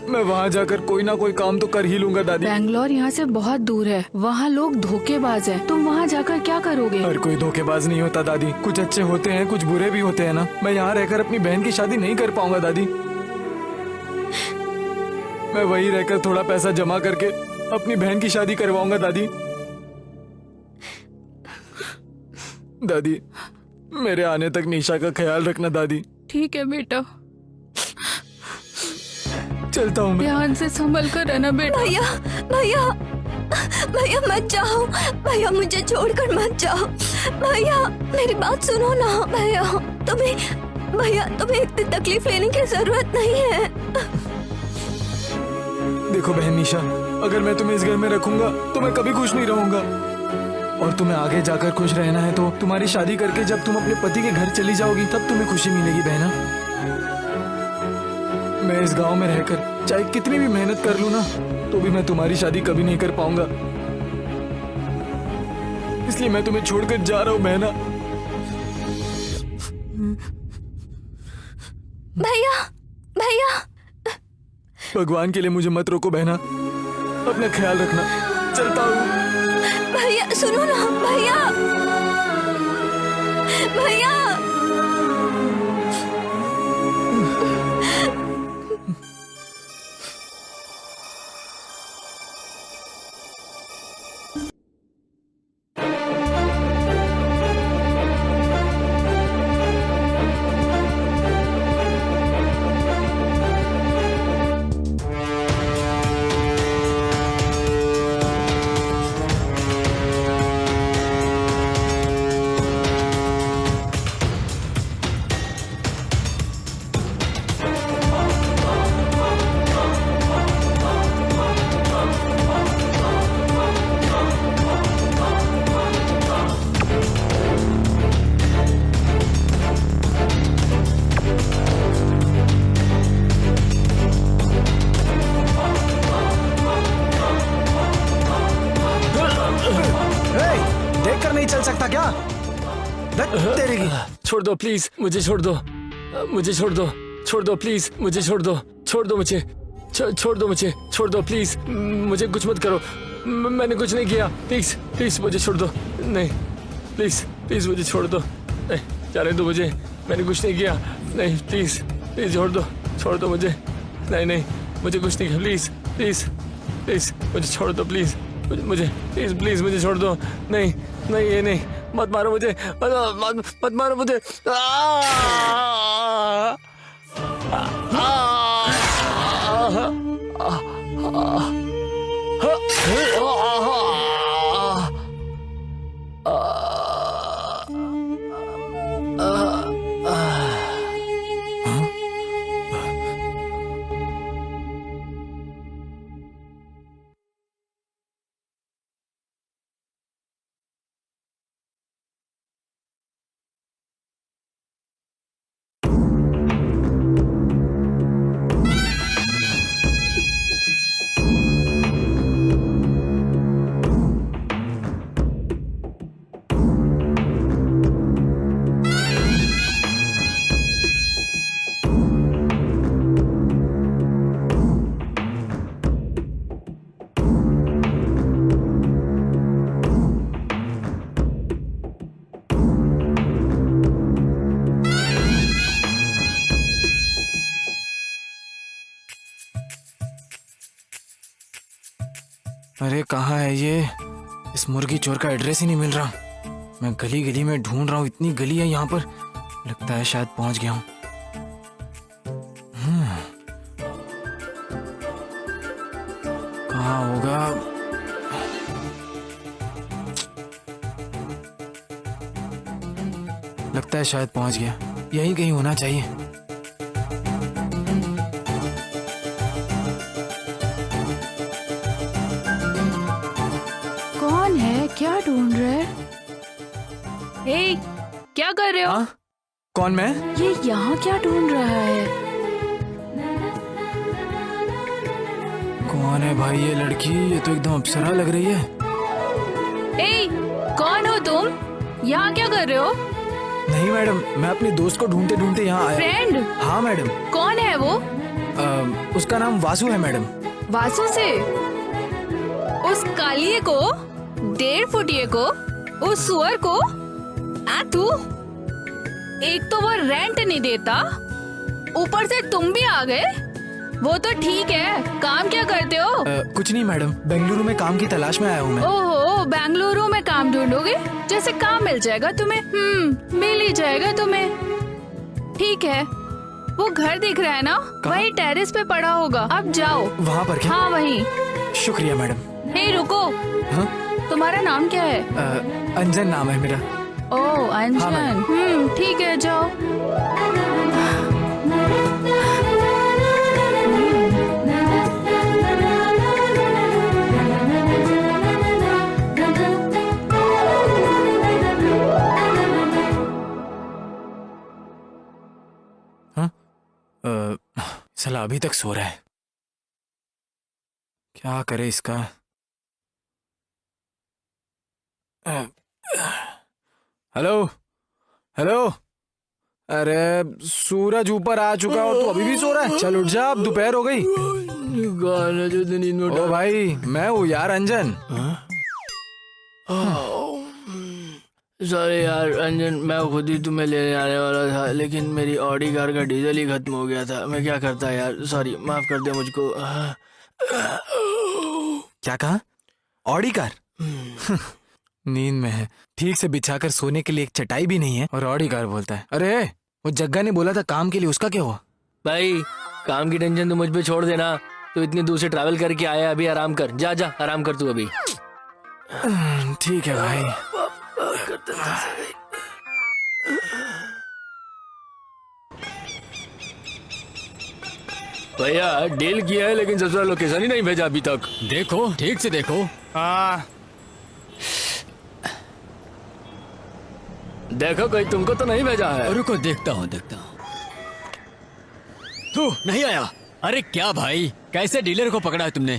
[SPEAKER 2] मैं वहाँ जाकर कोई ना कोई काम तो कर ही लूंगा दादी।
[SPEAKER 5] बैंगलोर यहाँ से बहुत दूर है, वहाँ लोग धोखेबाज हैं। तुम वहाँ जाकर क्या करोगे?
[SPEAKER 2] हर कोई धोखेबाज नहीं होता दादी, कुछ अच्छे होते हैं, कुछ बुरे भी होते हैं ना। मैं यहाँ रहकर अपनी बहन की शादी नहीं कर पाऊंगा दादी। मैं वहीं रहकर थोड़ा पैसा जमा करके अपनी बहन की शादी करवाऊंगा दादी। दादी मेरे आने तक निशा का ख्याल रखना दादी।
[SPEAKER 5] ठीक है बेटा,
[SPEAKER 2] चलता हूँ मैं।
[SPEAKER 5] ध्यान से संभल कर रहना बेटा।
[SPEAKER 4] भैया भैया भैया मत जाओ, भैया मुझे छोड़कर मत जाओ। भैया मेरी बात सुनो ना। भैया तुम्हें इतनी तकलीफ लेने की जरूरत नहीं है।
[SPEAKER 2] देखो बहन निशा, अगर मैं तुम्हें इस घर में रखूंगा तो मैं कभी खुश नहीं रहूंगा, और तुम्हें आगे जाकर खुश रहना है तो तुम्हारी शादी करके जब तुम अपने पति के घर चली जाओगी तब तुम्हें खुशी मिलेगी बहना। मैं इस गांव में रहकर चाहे कितनी भी मेहनत कर लूं ना, तो भी मैं तुम्हारी शादी कभी नहीं कर पाऊंगा, इसलिए मैं तुम्हें छोड़कर जा रहा हूं बहना।
[SPEAKER 4] भैया भैया
[SPEAKER 2] भगवान के लिए मुझे मत रोको बहना, अपना ख्याल रखना। चलता हूँ।
[SPEAKER 4] भैया सुनो ना। भैया भैया
[SPEAKER 1] छोड़ दो प्लीज, मुझे छोड़ दो, मुझे छोड़ दो, छोड़ दो प्लीज, मुझे छोड़ दो, छोड़ दो मुझे, छोड़ दो मुझे, छोड़ दो प्लीज, मुझे कुछ मत करो, मैंने कुछ नहीं किया, प्लीज प्लीज मुझे छोड़ दो, नहीं प्लीज प्लीज मुझे छोड़ दो, नहीं जाने दो मुझे, मैंने कुछ नहीं किया, नहीं प्लीज प्लीज छोड़ दो मुझे, नहीं नहीं मुझे कुछ नहीं किया, प्लीज प्लीज प्लीज मुझे छोड़ दो, प्लीज मुझे प्लीज प्लीज मुझे छोड़ दो, नहीं नहीं ये नहीं, मत मारो मुझे, मत मारो मुझे,
[SPEAKER 2] अरे कहाँ है ये? इस मुर्गी चोर का एड्रेस ही नहीं मिल रहा। मैं गली गली में ढूंढ रहा हूँ, इतनी गली है यहाँ पर, लगता है शायद पहुंच गया हूँ। कहाँ होगा? लगता है शायद पहुंच गया, यहीं कहीं होना चाहिए।
[SPEAKER 5] कौन है? क्या ढूंढ रहे हैं? हे, क्या कर रहे हो?
[SPEAKER 2] हाँ? कौन मैं?
[SPEAKER 5] ये यहाँ क्या ढूंढ रहा है?
[SPEAKER 2] कौन है भाई ये लड़की? ये तो एकदम अप्सरा लग रही है।
[SPEAKER 5] हे, कौन हो तुम? यहाँ क्या कर रहे हो?
[SPEAKER 2] नहीं मैडम, मैं अपने दोस्त को ढूंढते ढूंढते यहाँ आया।
[SPEAKER 5] फ्रेंड?
[SPEAKER 2] हाँ मैडम।
[SPEAKER 5] कौन है वो?
[SPEAKER 2] उसका नाम वासु है मैडम।
[SPEAKER 5] वासु से? उस कालिए को, 1.5 फुटिए को, उस सुअर को? तू एक तो वो रेंट नहीं देता, ऊपर से तुम भी आ गए। वो तो ठीक है, काम क्या करते हो?
[SPEAKER 2] कुछ नहीं मैडम, बेंगलुरु में काम की तलाश में आया हूँ मैं।
[SPEAKER 5] ओहो, बेंगलुरु में काम ढूंढोगे? जैसे काम मिल जाएगा तुम्हें। मिल ही जाएगा तुम्हें। ठीक है, वो घर दिख रहा है ना, वही टेरेस पे पड़ा होगा, अब जाओ।
[SPEAKER 2] वहाँ पर क्या?
[SPEAKER 5] हाँ वही।
[SPEAKER 2] शुक्रिया मैडम।
[SPEAKER 5] हे रुको,
[SPEAKER 2] हाँ?
[SPEAKER 5] तुम्हारा नाम क्या है?
[SPEAKER 2] अंजन नाम है मेरा।
[SPEAKER 5] ओह अंजन। ठीक है, जाओ।
[SPEAKER 2] साला अभी तक सो रहा है, क्या करे इसका? हेलो हेलो, अरे सूरज ऊपर आ चुका हो, तो अभी भी सो रहा है? चल उठ जा, अब दोपहर हो गई। ओ भाई, मैं हूँ यार अंजन।
[SPEAKER 6] सॉरी यार अंजन, मैं खुद ही तुम्हें लेने आने वाला था, लेकिन मेरी ऑडी कार का डीजल ही खत्म हो गया था। मैं क्या करता यार, सॉरी, माफ कर दे मुझको।
[SPEAKER 2] क्या कहा? Audi car? नींद में है, ठीक से बिछाकर सोने के लिए एक चटाई भी नहीं है और ऑडी कार बोलता है। अरे वो जग्गा ने बोला था काम के लिए, उसका क्या हुआ?
[SPEAKER 6] भाई काम की टेंशन तो मुझ पे छोड़ देना, तो इतनी दूर से ट्रैवल करके आया, अभी आराम कर, जा जा आराम कर तू अभी।
[SPEAKER 2] ठीक है भाई।
[SPEAKER 1] भैया डील किया है, लेकिन ससुराल लोकेशन ही नहीं भेजा अभी तक।
[SPEAKER 3] देखो, ठीक से देखो।
[SPEAKER 1] देखो कोई तुमको तो नहीं भेजा है।
[SPEAKER 3] रुको, देखता हूँ। तू नहीं आया? अरे क्या भाई, कैसे डीलर को पकड़ा है तुमने?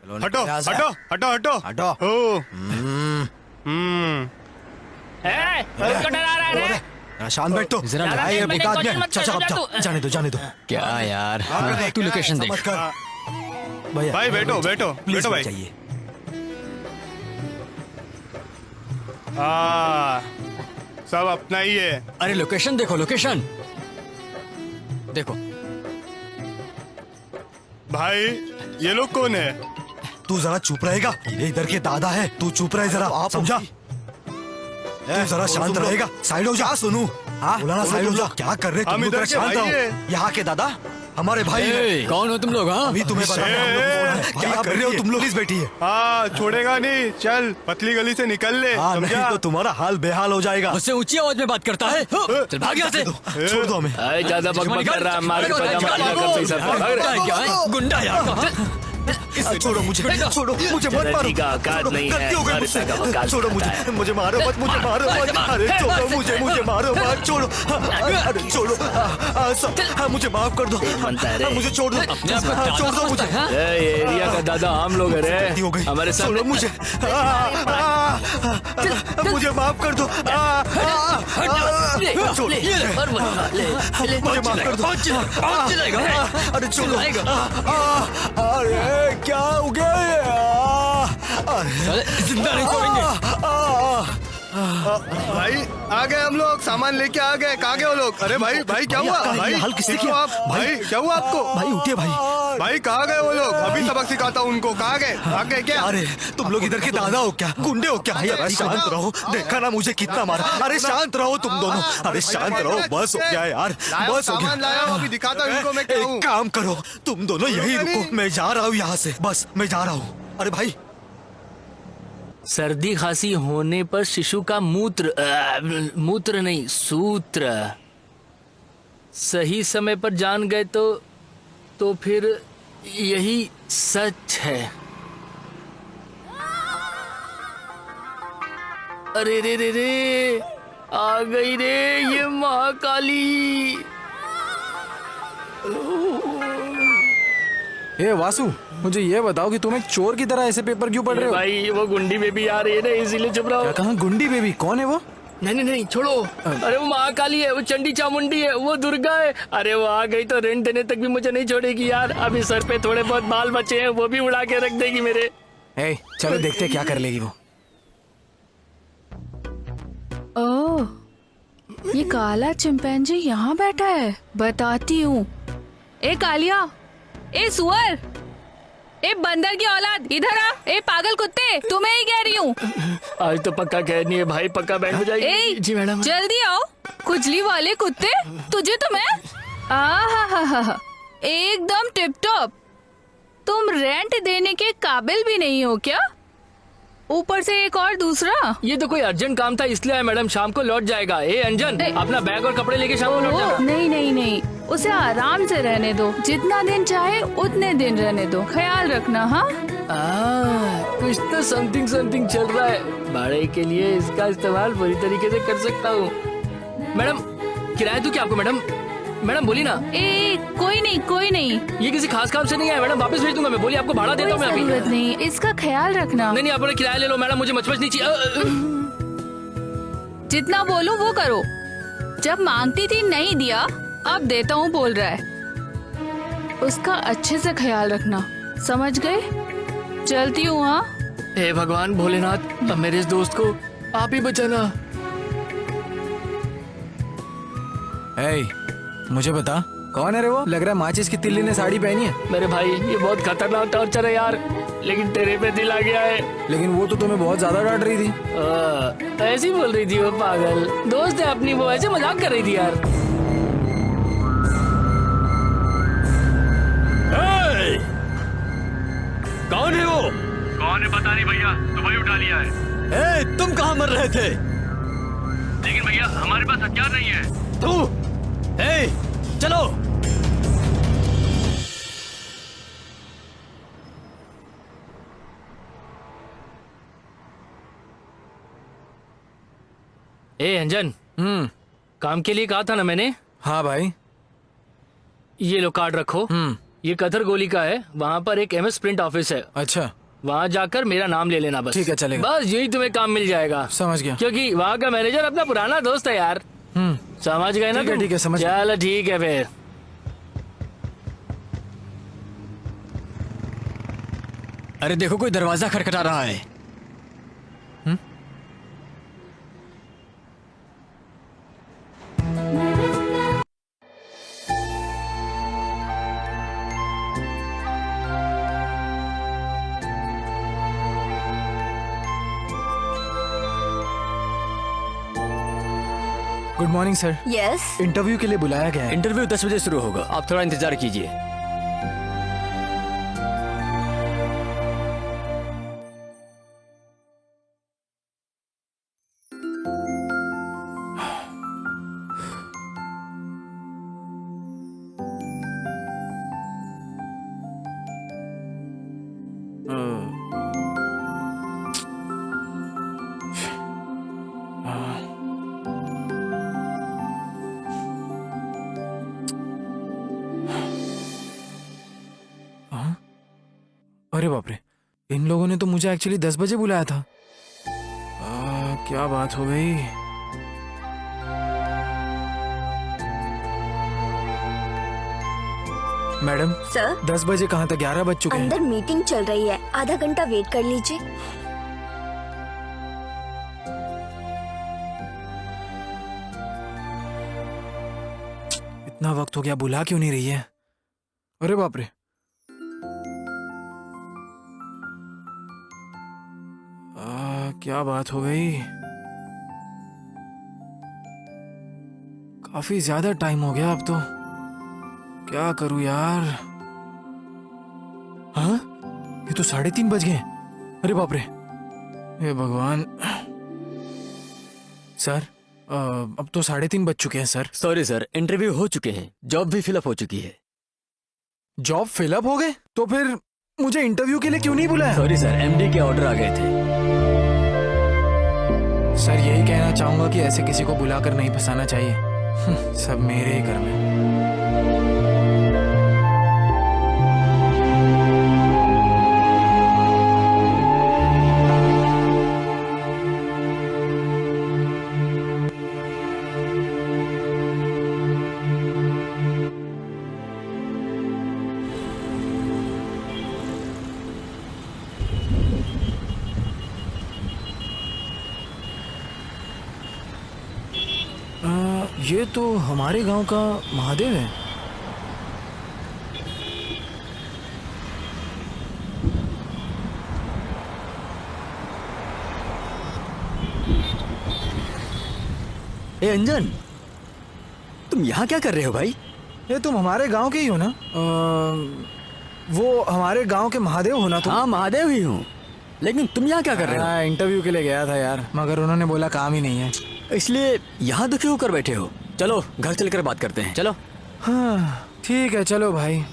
[SPEAKER 7] हटो हटो हटो हटो हटो।
[SPEAKER 6] उसको डरा रहा है
[SPEAKER 7] शांत बैठ तो
[SPEAKER 3] जरा
[SPEAKER 6] लड़ाई है,
[SPEAKER 7] एक आदमी
[SPEAKER 6] मत
[SPEAKER 7] चल
[SPEAKER 6] कर,
[SPEAKER 7] अब
[SPEAKER 6] जा
[SPEAKER 7] जाओ,
[SPEAKER 6] तू।
[SPEAKER 7] जाने दो जाने दो।
[SPEAKER 3] क्या यार तू लोकेशन देख
[SPEAKER 7] भैया
[SPEAKER 8] भाई बैठो बैठो
[SPEAKER 7] प्लीज
[SPEAKER 8] बैठो भाई।
[SPEAKER 7] चाहिए।
[SPEAKER 8] हाँ सब अपना ही है।
[SPEAKER 3] अरे लोकेशन देखो, लोकेशन देखो।
[SPEAKER 8] भाई ये लोग कौन है?
[SPEAKER 7] तू जरा चुप रहेगा, ये इधर के दादा है, तू चुप रहे जरा, आप समझा? तू जरा शांत रहेगा, साइड हो जा। सुनू बोला ना साइड हो जा। क्या कर रहे
[SPEAKER 8] हम
[SPEAKER 7] तुम लोग?
[SPEAKER 8] इधर
[SPEAKER 7] जरा
[SPEAKER 8] के
[SPEAKER 7] शांत
[SPEAKER 8] भाई
[SPEAKER 7] रहो।
[SPEAKER 8] हैं।
[SPEAKER 7] यहाँ के दादा हमारे भाई हैं।
[SPEAKER 3] ए, कौन हो तुम लोग? हाँ
[SPEAKER 7] अभी तुम्हें बता रहे हैं हम लोग कौन हैं। क्या कर रहे हो तुम लोग? प्लीज बैठिए।
[SPEAKER 8] हाँ छोड़ेगा नहीं, चल पतली गली से निकल ले।
[SPEAKER 7] हाँ नहीं
[SPEAKER 8] समझा?
[SPEAKER 7] तो तुम्हारा हाल बेहाल हो जाएगा।
[SPEAKER 3] मुझसे ऊंची आवाज में बात करता है। चल भाग यहाँ से।
[SPEAKER 7] छोड़ दो हमें।
[SPEAKER 6] अरे ज्यादा बकबक कर रहा है, मार के पजामा ढीला कर सर पर। भाग रहा है।
[SPEAKER 3] क्या है? गुंडा यार।
[SPEAKER 7] छोड़ो मुझे, छोड़ो मुझे मत मारो।
[SPEAKER 6] गलती का औकात नहीं है,
[SPEAKER 7] गलती हो गई
[SPEAKER 6] मारने
[SPEAKER 7] मुझसे।
[SPEAKER 6] का औकात
[SPEAKER 7] छोड़ो
[SPEAKER 6] होता है।
[SPEAKER 7] मुझे मारो मत, मुझे मारो मत। अरे छोड़ो मुझे मारो मत, छोड़ो। अरे छोड़ो, मुझे माफ कर दो।
[SPEAKER 6] बनता है रे।
[SPEAKER 7] मुझे छोड़ दो,
[SPEAKER 3] अपने आप को दादा
[SPEAKER 7] छोड़ दो मुझे।
[SPEAKER 3] समझता है, हाँ?
[SPEAKER 6] ये एरिया का दादा हम लोग है
[SPEAKER 7] गलती हो
[SPEAKER 6] रे,
[SPEAKER 7] गई,
[SPEAKER 6] हमारे
[SPEAKER 7] छोड़ो
[SPEAKER 6] सामने
[SPEAKER 7] मुझे। मुझे माफ कर दो। छोड़ो, मुझे माफ कर दो। अरे छोड़ो। अरे क्या हो गया?
[SPEAKER 3] जिंदा नहीं छोड़ेंगे।
[SPEAKER 8] भाई आ गए हम लोग, सामान लेके आ गए। कहाँ गए वो लोग? अरे भाई भाई क्या हुआ?
[SPEAKER 7] आपका
[SPEAKER 8] भाई
[SPEAKER 7] ये हाल किसने
[SPEAKER 8] ठीक
[SPEAKER 7] किया?
[SPEAKER 8] हो आप? भाई क्या हुआ आपको?
[SPEAKER 7] भाई उठिए भाई।
[SPEAKER 8] भाई कहाँ गए वो लोग? अभी सबक सिखाता हूँ उनको। कहाँ गए? भाग गए क्या?
[SPEAKER 7] अरे तुम लोग इधर के दादा हो क्या? गुंडे हो क्या? भाई अरे शांत रहो, देखा ना मुझे कितना मारा। अरे शांत रहो तुम दोनों, अरे शांत रहो, बस हो गया यार,
[SPEAKER 8] लाया हूँ,
[SPEAKER 7] बस हो
[SPEAKER 8] सामान लाया हूँ, अभी दिखाता हूँ इनको मैं क्या हूँ।
[SPEAKER 7] एक काम करो, तुम दोनों यही
[SPEAKER 8] नहीं।
[SPEAKER 7] रुको, मैं जा रहा हूँ यहाँ से, बस मैं जा रहा हूँ। अरे भाई
[SPEAKER 6] सर्दी खांसी होने पर शिशु का मूत्र नहीं सूत्र सही समय पर जान गए तो फिर यही सच है। अरे रे रे रे, आ गई रे ये महाकाली।
[SPEAKER 2] ए वासु, मुझे ये बताओ कि तुम एक चोर की तरह ऐसे पेपर क्यों पढ़ रहे हो?
[SPEAKER 6] भाई वो गुंडी बेबी आ रही है ना, इसीलिए चुप रहो।
[SPEAKER 2] क्या कहा? गुंडी बेबी कौन है वो?
[SPEAKER 6] नहीं छोड़ो। अरे वो महाकाली है, वो चंडी चामुंडी है, वो दुर्गा है। अरे वो आ गई तो रेंट देने तक भी मुझे नहीं छोड़ेगी यार। अभी सर पे थोड़े बहुत बाल बचे हैं, वो भी उड़ा के रख देगी मेरे।
[SPEAKER 2] ए चलो देखते हैं क्या कर लेगी वो।
[SPEAKER 5] ओह, ये काला चिंपैंजी यहाँ बैठा है। बताती हूँ। ए कालिया, ए सुअर, ए बंदर की औलाद, इधर आ। ए पागल कुत्ते, तुम्हें ही कह रही हूँ।
[SPEAKER 6] आज तो पक्का कहनी है भाई, पक्का बैंड हो जाएगी।
[SPEAKER 5] ए
[SPEAKER 6] जी मैडम।
[SPEAKER 5] जल्दी आओ, खुजली वाले कुत्ते, तुझे तो मैं आहा एकदम टिप टॉप। तुम रेंट देने के काबिल भी नहीं हो क्या? ऊपर से एक और दूसरा।
[SPEAKER 6] ये तो कोई अर्जेंट काम था इसलिए आया मैडम, शाम को लौट जाएगा। ए अंजन, अपना बैग और कपड़े लेके शाम को लौट जाना।
[SPEAKER 5] नहीं, उसे आराम से रहने दो। जितना दिन चाहे उतने दिन रहने दो, ख्याल रखना। हाँ
[SPEAKER 6] कुछ तो समथिंग चल रहा है। भाड़े के लिए इसका इस्तेमाल पूरी तरीके से कर सकता हूँ। मैडम किराया दूं क्या आपको? मैडम बोली ना।
[SPEAKER 5] ए कोई नहीं,
[SPEAKER 6] ये किसी खास काम से नहीं है मैडम, वापस भेज दूंगा मैं। बोली आपको भाड़ा देता हूँ मैं
[SPEAKER 5] कोई
[SPEAKER 6] अभी।
[SPEAKER 5] जरूरत नहीं, इसका ख्याल रखना।
[SPEAKER 6] नहीं आप अपना किराया ले लो मैडम, मुझे मच नहीं चाहिए।
[SPEAKER 5] जितना बोलूं वो करो। जब मांगती थी नहीं दिया, अब देता हूँ बोल रहा है। उसका अच्छे से ख्याल रखना, समझ गए? चलती हूँ। हाँ
[SPEAKER 6] हे भगवान भोलेनाथ, अब मेरे इस दोस्त को आप ही बचाना।
[SPEAKER 2] ए मुझे बता, कौन है रे वो? लग रहा है माचिस की तिल्ली ने साड़ी पहनी है।
[SPEAKER 6] मेरे भाई ये बहुत खतरनाक टॉर्चर है यार, लेकिन तेरे पे दिल आ गया है।
[SPEAKER 2] लेकिन वो तो तुम्हें बहुत ज्यादा डांट रही थी।
[SPEAKER 6] ऐसी बोल रही थी वो पागल दोस्त है अपनी, वो ऐसे मजाक कर रही थी यार।
[SPEAKER 1] कौन है वो?
[SPEAKER 9] कौन है पता नहीं भैया, तो वही उठा लिया है।
[SPEAKER 3] ए, तुम कहाँ मर रहे थे?
[SPEAKER 9] लेकिन भैया हमारे पास हथियार नहीं है।
[SPEAKER 3] तू ए, चलो।
[SPEAKER 6] ए अंजन, काम के लिए कहा था ना मैंने।
[SPEAKER 2] हाँ भाई।
[SPEAKER 6] ये लो कार्ड रखो। ये कथर गोली का है, वहाँ पर एक MS प्रिंट ऑफिस है।
[SPEAKER 2] अच्छा।
[SPEAKER 6] वहाँ जाकर मेरा नाम ले लेना बस।
[SPEAKER 2] ठीक है, चलेगा।
[SPEAKER 6] बस यही तुम्हें काम मिल जाएगा।
[SPEAKER 2] समझ गया।
[SPEAKER 6] क्योंकि वहाँ का मैनेजर अपना पुराना दोस्त है यार। समझ गए ना?
[SPEAKER 2] ठीक है,
[SPEAKER 6] तुम?
[SPEAKER 2] ठीक है, समझ गया।
[SPEAKER 6] चलो ठीक है फिर।
[SPEAKER 3] अरे देखो, कोई दरवाजा खटखटा रहा है।
[SPEAKER 2] Good morning sir.
[SPEAKER 4] Yes.
[SPEAKER 2] Interview के लिए बुलाया गया है।
[SPEAKER 3] इंटरव्यू 10 बजे शुरू होगा, आप थोड़ा इंतजार कीजिए।
[SPEAKER 2] अरे बाप रे, इन लोगों ने तो मुझे एक्चुअली 10 बजे बुलाया था। क्या बात हो गई? मैडम,
[SPEAKER 4] सर
[SPEAKER 2] 10 बजे कहाँ था? 11 बज चुके हैं।
[SPEAKER 4] अंदर मीटिंग चल रही है, आधा घंटा वेट कर लीजिए।
[SPEAKER 2] इतना वक्त हो गया, बुला क्यों नहीं रही है? अरे बाप रे। क्या बात हो गई? काफी ज्यादा टाइम हो गया अब तो। क्या करूं यार? हाँ, ये तो 3:30 बज गए। अरे बाप रे, हे भगवान। सर, अब तो 3:30 बज चुके हैं सर।
[SPEAKER 3] सॉरी सर, इंटरव्यू हो चुके हैं, जॉब भी फिलअप हो चुकी है।
[SPEAKER 2] जॉब फिलअप हो गए? तो फिर मुझे इंटरव्यू के लिए क्यों नहीं बुलाया?
[SPEAKER 3] सॉरी सर, एमडी के ऑर्डर आ गए थे।
[SPEAKER 2] सर, यही कहना चाहूंगा कि ऐसे किसी को बुलाकर नहीं फंसाना चाहिए। सब मेरे ही घर में। ये तो हमारे गांव का महादेव है।
[SPEAKER 3] ए अंजन, तुम यहाँ क्या कर रहे हो भाई?
[SPEAKER 2] ये तुम हमारे गांव के ही हो ना? वो हमारे गांव के महादेव हो ना तुम?
[SPEAKER 3] हाँ, महादेव ही हूँ, लेकिन तुम यहाँ क्या कर रहे हो?
[SPEAKER 2] इंटरव्यू के लिए गया था यार, मगर उन्होंने बोला काम ही नहीं है।
[SPEAKER 3] इसलिए यहाँ दुखी होकर बैठे हो? चलो घर चलकर बात करते हैं, चलो।
[SPEAKER 2] हाँ ठीक है, चलो भाई।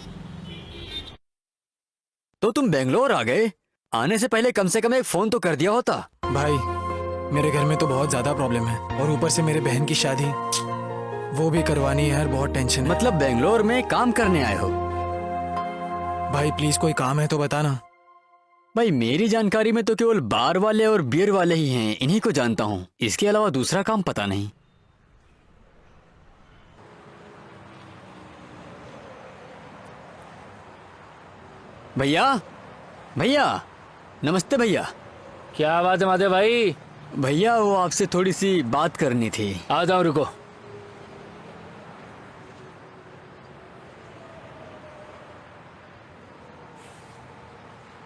[SPEAKER 3] तो तुम बेंगलोर आ गए, आने से पहले कम से कम एक फोन तो कर दिया होता।
[SPEAKER 2] भाई, मेरे घर में तो बहुत ज्यादा प्रॉब्लम है, और ऊपर से मेरे बहन की शादी, वो भी करवानी है यार, बहुत टेंशन है।
[SPEAKER 3] मतलब बेंगलोर में काम करने आए हो?
[SPEAKER 2] भाई प्लीज, कोई काम है तो बताना।
[SPEAKER 3] भाई मेरी जानकारी में तो केवल बार वाले और बियर वाले ही हैं, इन्हीं को जानता हूँ, इसके अलावा दूसरा काम पता नहीं। भैया, भैया, नमस्ते भैया।
[SPEAKER 6] क्या बात है माधव भाई?
[SPEAKER 3] भैया वो आपसे थोड़ी सी बात करनी थी।
[SPEAKER 6] आ जाओ, रुको।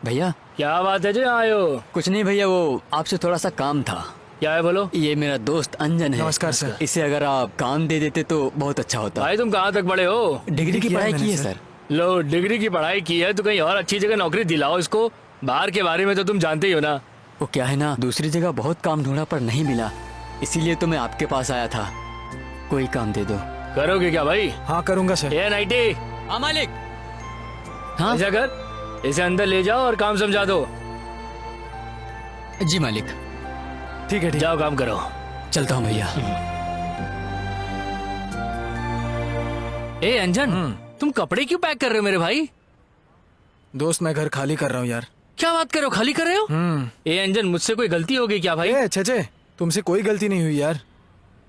[SPEAKER 3] भैया
[SPEAKER 6] क्या बात है जो आए हो?
[SPEAKER 3] कुछ नहीं भैया, वो आपसे थोड़ा सा काम था।
[SPEAKER 6] क्या है बोलो?
[SPEAKER 3] ये मेरा दोस्त अंजन है।
[SPEAKER 2] नमस्कार सर।
[SPEAKER 3] इसे अगर आप काम दे देते तो बहुत अच्छा होता।
[SPEAKER 6] भाई तुम कहाँ तक पढ़े हो?
[SPEAKER 3] डिग्री की
[SPEAKER 2] किया
[SPEAKER 3] पढ़ाई
[SPEAKER 2] मैंने
[SPEAKER 3] की है
[SPEAKER 2] सर।
[SPEAKER 3] सर।
[SPEAKER 6] लो, डिग्री की पढ़ाई की है तो कहीं और अच्छी जगह नौकरी दिलाओ इसको। बाहर के बारे में तो तुम जानते ही हो ना।
[SPEAKER 3] वो क्या है ना, दूसरी जगह बहुत काम ढूंढा पर नहीं मिला, इसीलिए तो मैं आपके पास आया था। कोई काम दे दो।
[SPEAKER 6] करोगे क्या भाई?
[SPEAKER 2] हाँ करूंगा सर।
[SPEAKER 6] ये नाइटी,
[SPEAKER 3] हाँ मालिक। हाँ
[SPEAKER 6] ऐसा कर, इसे अंदर ले जाओ और काम समझा दो।
[SPEAKER 3] जी मालिक।
[SPEAKER 2] ठीक है, ठीक।
[SPEAKER 6] जाओ काम करो।
[SPEAKER 3] चलता हूँ भैया।
[SPEAKER 6] ए अंजन, तुम कपड़े क्यों पैक कर रहे हो मेरे भाई?
[SPEAKER 2] दोस्त, मैं घर खाली कर रहा हूँ यार।
[SPEAKER 6] क्या बात कर रहे हो, खाली कर रहे हो? ए अंजन, मुझसे कोई गलती हो गई क्या भाई?
[SPEAKER 2] ए छे, तुमसे कोई गलती नहीं हुई यार।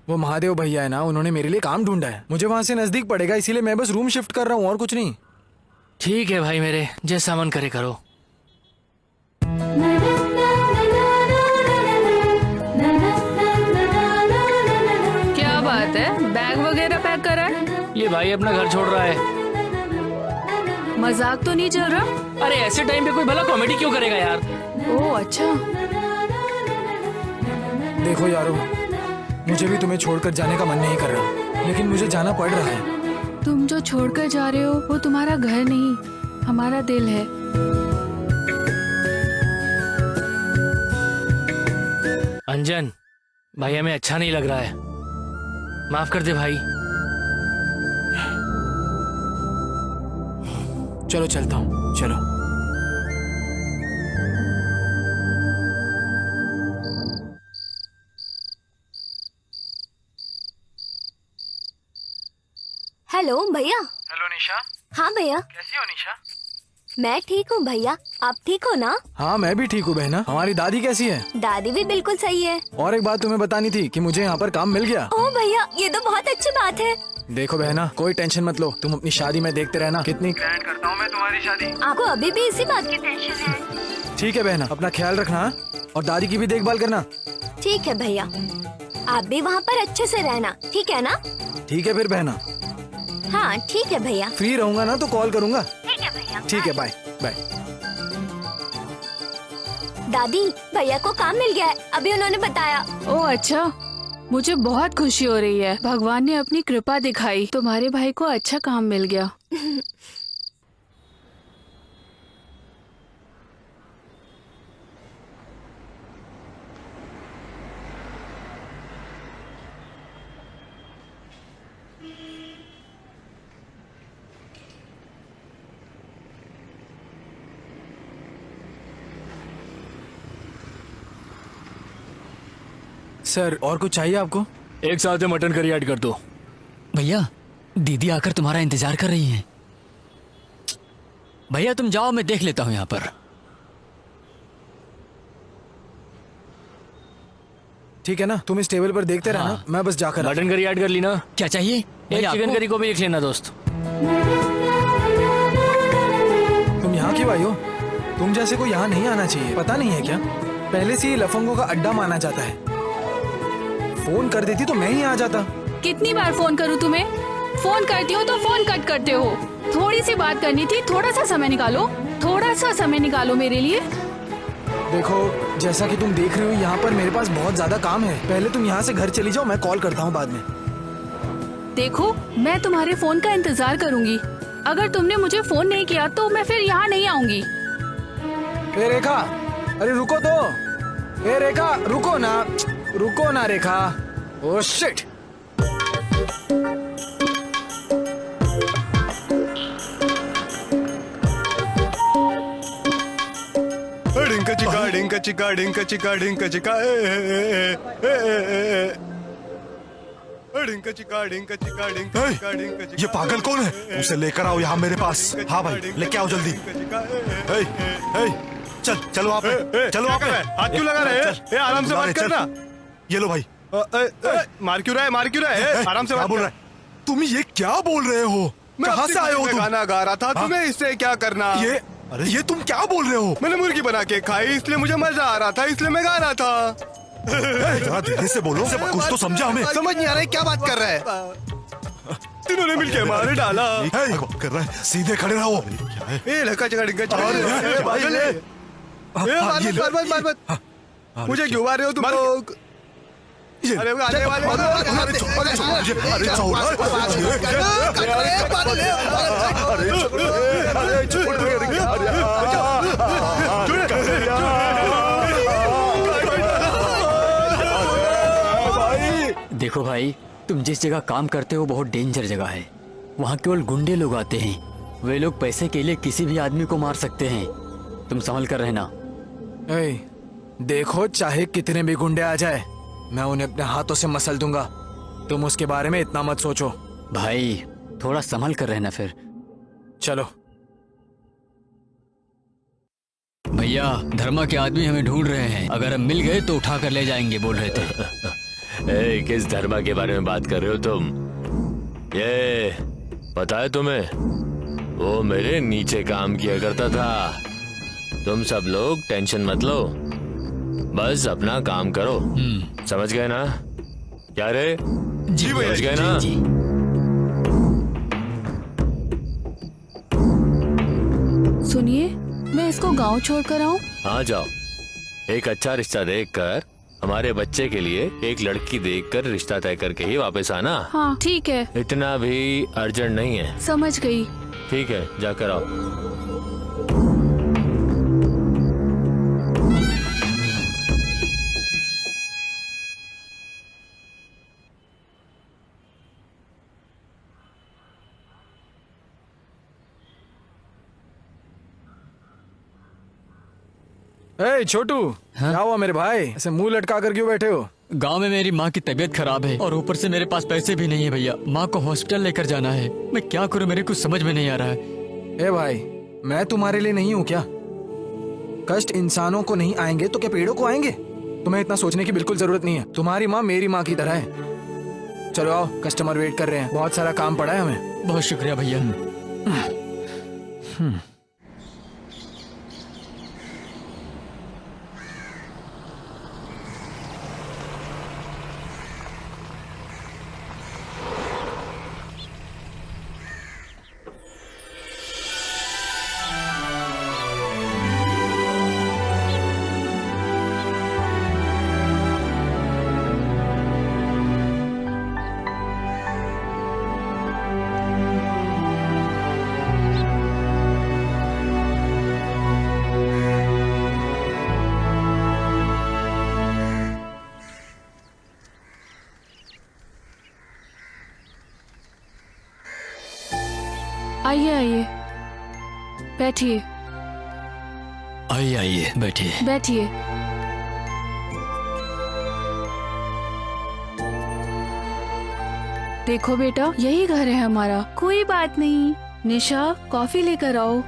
[SPEAKER 2] वो महादेव भैया है ना, उन्होंने मेरे लिए काम ढूंढा है। मुझे वहां से नजदीक पड़ेगा, इसीलिए मैं बस रूम शिफ्ट कर रहा हूँ और कुछ नहीं।
[SPEAKER 6] ठीक है भाई मेरे, जैसा मन करे करो।
[SPEAKER 5] क्या बात है, बैग वगैरह पैक करा है?
[SPEAKER 6] ये भाई अपना घर छोड़ रहा है।
[SPEAKER 5] मजाक तो नहीं चल रहा?
[SPEAKER 6] अरे ऐसे टाइम पे कोई भला कॉमेडी क्यों करेगा यार?
[SPEAKER 5] ओह अच्छा।
[SPEAKER 2] देखो यारो, मुझे भी तुम्हें छोड़कर जाने का मन नहीं कर रहा, लेकिन मुझे जाना पड़ रहा है।
[SPEAKER 5] तुम जो छोड़कर जा रहे हो वो तुम्हारा घर नहीं, हमारा दिल है।
[SPEAKER 6] अंजन, भाई हमें अच्छा नहीं लग रहा है, माफ कर दे भाई।
[SPEAKER 2] चलो चलता हूँ, चलो।
[SPEAKER 4] हेलो भैया।
[SPEAKER 2] हेलो निशा।
[SPEAKER 4] हाँ भैया।
[SPEAKER 2] कैसी हो निशा?
[SPEAKER 4] मैं ठीक हूँ भैया, आप ठीक हो ना?
[SPEAKER 2] हाँ मैं भी ठीक हूँ बहना। हमारी दादी कैसी है?
[SPEAKER 4] दादी भी बिल्कुल सही है।
[SPEAKER 2] और एक बात तुम्हें बतानी थी कि मुझे यहाँ पर काम मिल गया।
[SPEAKER 4] ओह भैया, ये तो बहुत अच्छी बात है।
[SPEAKER 2] देखो बहना, कोई टेंशन मत लो, तुम अपनी शादी में देखते रहना कितनी ग्रैंड करता हूँ मैं तुम्हारी शादी।
[SPEAKER 4] आपको अभी भी इसी बात की टेंशन है?
[SPEAKER 2] ठीक है बहना, अपना ख्याल रखना हाँ? और दादी की भी देखभाल करना।
[SPEAKER 4] ठीक है भैया, आप भी वहाँ पर अच्छे से रहना, ठीक है ना?
[SPEAKER 2] ठीक है फिर बहना,
[SPEAKER 4] हाँ ठीक है भैया।
[SPEAKER 2] फ्री रहूंगा ना तो कॉल करूंगा।
[SPEAKER 4] ठीक है भैया।
[SPEAKER 2] ठीक है, बाय बाय।
[SPEAKER 4] दादी, भैया को काम मिल गया है, अभी उन्होंने बताया।
[SPEAKER 5] ओह अच्छा, मुझे बहुत खुशी हो रही है। भगवान ने अपनी कृपा दिखाई, तुम्हारे भाई को अच्छा काम मिल गया।
[SPEAKER 2] सर और कुछ चाहिए आपको?
[SPEAKER 6] एक साथ में मटन करी ऐड कर दो।
[SPEAKER 3] भैया, दीदी आकर तुम्हारा इंतजार कर रही हैं। भैया तुम जाओ, मैं देख लेता हूँ यहाँ पर।
[SPEAKER 2] ठीक है ना, तुम इस टेबल पर देखते रहना, मैं बस जाकर
[SPEAKER 6] मटन करी ऐड कर ली ना?
[SPEAKER 3] क्या चाहिए?
[SPEAKER 6] एक
[SPEAKER 3] भैया,
[SPEAKER 6] चिकन
[SPEAKER 3] आपको?
[SPEAKER 6] करी को भी लिख लेना दोस्त।
[SPEAKER 2] तुम यहाँ क्यों आई हो? तुम जैसे को यहाँ नहीं आना चाहिए, पता नहीं है क्या? पहले से ही लफंगों का अड्डा माना जाता है। फोन कर देती तो मैं ही आ जाता।
[SPEAKER 5] कितनी बार फोन करूँ तुम्हें? फोन करती हो तो फोन कट करते हो। थोड़ी सी बात करनी थी, थोड़ा सा समय निकालो, थोड़ा सा समय निकालो मेरे लिए।
[SPEAKER 2] देखो, जैसा कि तुम देख रहे हो, यहाँ पर मेरे पास बहुत ज्यादा काम है। पहले तुम यहाँ से घर चली जाओ, मैं कॉल करता हूँ बाद में।
[SPEAKER 5] देखो, मैं तुम्हारे फोन का इंतजार करूंगी। अगर तुमने मुझे फोन नहीं किया तो मैं फिर यहाँ नहीं आऊंगी।
[SPEAKER 2] ए रेखा, अरे रुको तो। ए रेखा, रुको ना, रुको ना रेखा। Oh shit.
[SPEAKER 8] डिंका चिका डिंका चिका डिंका चिका डिंका चिका डिंका चिका डिंका चिका डिंका चिका डिंका चिका।
[SPEAKER 7] ये पागल कौन है? उसे लेकर आओ यहाँ मेरे पास। हाँ भाई, लेके आओ जल्दी। चल चलो आप, चलो आप।
[SPEAKER 8] हाथ क्यों लगा रहे हैं? आराम से बात करना।
[SPEAKER 7] ये लो भाई।
[SPEAKER 8] मार क्यों रहा है? मार क्यों रहा है? आराम से
[SPEAKER 7] क्या
[SPEAKER 8] बात
[SPEAKER 7] बोल
[SPEAKER 8] कर।
[SPEAKER 7] रहा है? तुम ये क्या बोल रहे हो?
[SPEAKER 8] मैं
[SPEAKER 7] कहाँ
[SPEAKER 8] अपनी
[SPEAKER 7] से आए हो
[SPEAKER 8] खुशी में
[SPEAKER 7] तुम?
[SPEAKER 8] गाना गा रहा था,
[SPEAKER 7] हाँ?
[SPEAKER 8] तुम्हें इससे क्या करना?
[SPEAKER 7] ये अरे ये तुम क्या बोल रहे हो?
[SPEAKER 8] मैंने मुर्गी बना के खाई, इसलिए मुझे मजा आ रहा था, इसलिए मैं गा रहा था।
[SPEAKER 7] जरा धीरे से बोलो, कुछ तो समझा हमें।
[SPEAKER 8] समझ नहीं आ रहा है क्या बात कर रहा है। तीनों ने मिलके मारे डाला।
[SPEAKER 7] कर रहा है, सीधे खड़े रहो।
[SPEAKER 8] ए लड़का चका डिंका चका। मुझे क्यों मार रहे हो तुम लोग? अरे आने वाले
[SPEAKER 3] देखो भाई, तुम जिस जगह काम करते हो बहुत डेंजर जगह है। वहाँ केवल गुंडे लोग आते हैं। वे लोग पैसे के लिए किसी भी आदमी को मार सकते हैं। तुम संभल कर रहना।
[SPEAKER 2] ए, देखो, चाहे कितने भी गुंडे आ जाए, मैं उन्हें अपने हाथों से मसल दूंगा। तुम उसके बारे में इतना मत सोचो।
[SPEAKER 3] भाई थोड़ा संभल कर रहना फिर।
[SPEAKER 2] चलो।
[SPEAKER 3] भैया धर्मा के आदमी हमें ढूंढ रहे हैं, अगर हम मिल गए तो उठा कर ले जाएंगे बोल रहे थे।
[SPEAKER 1] किस धर्मा के बारे में बात कर रहे हो तुम? ये पता है तुम्हें, वो मेरे नीचे काम किया करता था। तुम सब लोग टेंशन मत लो, बस अपना काम करो। समझ गए ना? क्या रे?
[SPEAKER 3] जी
[SPEAKER 1] समझ गए ना?
[SPEAKER 3] जी।
[SPEAKER 5] सुनिए, मैं इसको गांव छोड़कर आऊं?
[SPEAKER 1] हाँ जाओ। एक अच्छा रिश्ता देखकर, हमारे बच्चे के लिए एक लड़की देखकर रिश्ता तय करके ही वापस आना।
[SPEAKER 5] हाँ ठीक है,
[SPEAKER 1] इतना भी अर्जेंट नहीं है।
[SPEAKER 5] समझ गई।
[SPEAKER 1] ठीक है, जाकर आओ।
[SPEAKER 2] ए छोटू, क्या हुआ मेरे भाई? ऐसे मुंह लटका कर क्यों बैठे हो?
[SPEAKER 3] गांव में मेरी माँ की तबीयत खराब है और ऊपर से मेरे पास पैसे भी नहीं है भैया। माँ को हॉस्पिटल लेकर जाना है, मैं क्या करूँ, मेरे कुछ समझ में नहीं आ रहा है।
[SPEAKER 2] ए भाई, मैं तुम्हारे लिए नहीं हूँ क्या? कष्ट इंसानों को नहीं आएंगे तो क्या पेड़ों को आएंगे? तुम्हें इतना सोचने की बिल्कुल जरूरत नहीं है। तुम्हारी माँ मेरी माँ की तरह है। चलो आओ, कस्टमर वेट कर रहे हैं, बहुत सारा काम पड़ा है हमें।
[SPEAKER 3] बहुत शुक्रिया भैया।
[SPEAKER 5] आइए आइए, बैठिए
[SPEAKER 3] आइए आइए बैठिए।
[SPEAKER 5] बैठिए। देखो बेटा, यही घर है हमारा। कोई बात नहीं। निशा, कॉफी लेकर आओ।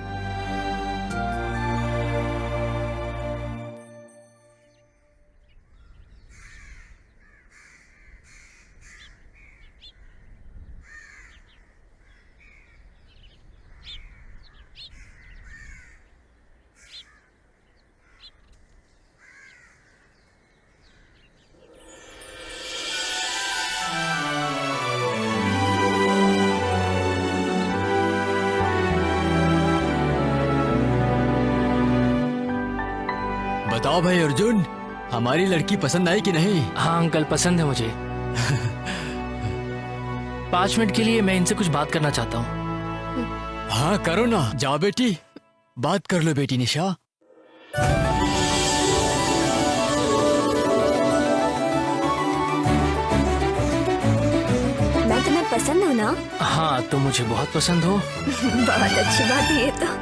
[SPEAKER 3] बताओ भाई अर्जुन, हमारी लड़की पसंद आई कि नहीं?
[SPEAKER 6] हाँ अंकल, पसंद है मुझे। 5 मिनट के लिए मैं इनसे कुछ बात करना चाहता हूँ।
[SPEAKER 3] हाँ करो ना, जाओ बेटी, बात कर लो बेटी निशा।
[SPEAKER 4] मैं तुम्हें पसंद हूँ ना?
[SPEAKER 6] हाँ, तुम मुझे बहुत पसंद हो।
[SPEAKER 4] बहुत अच्छी बात है ये तो।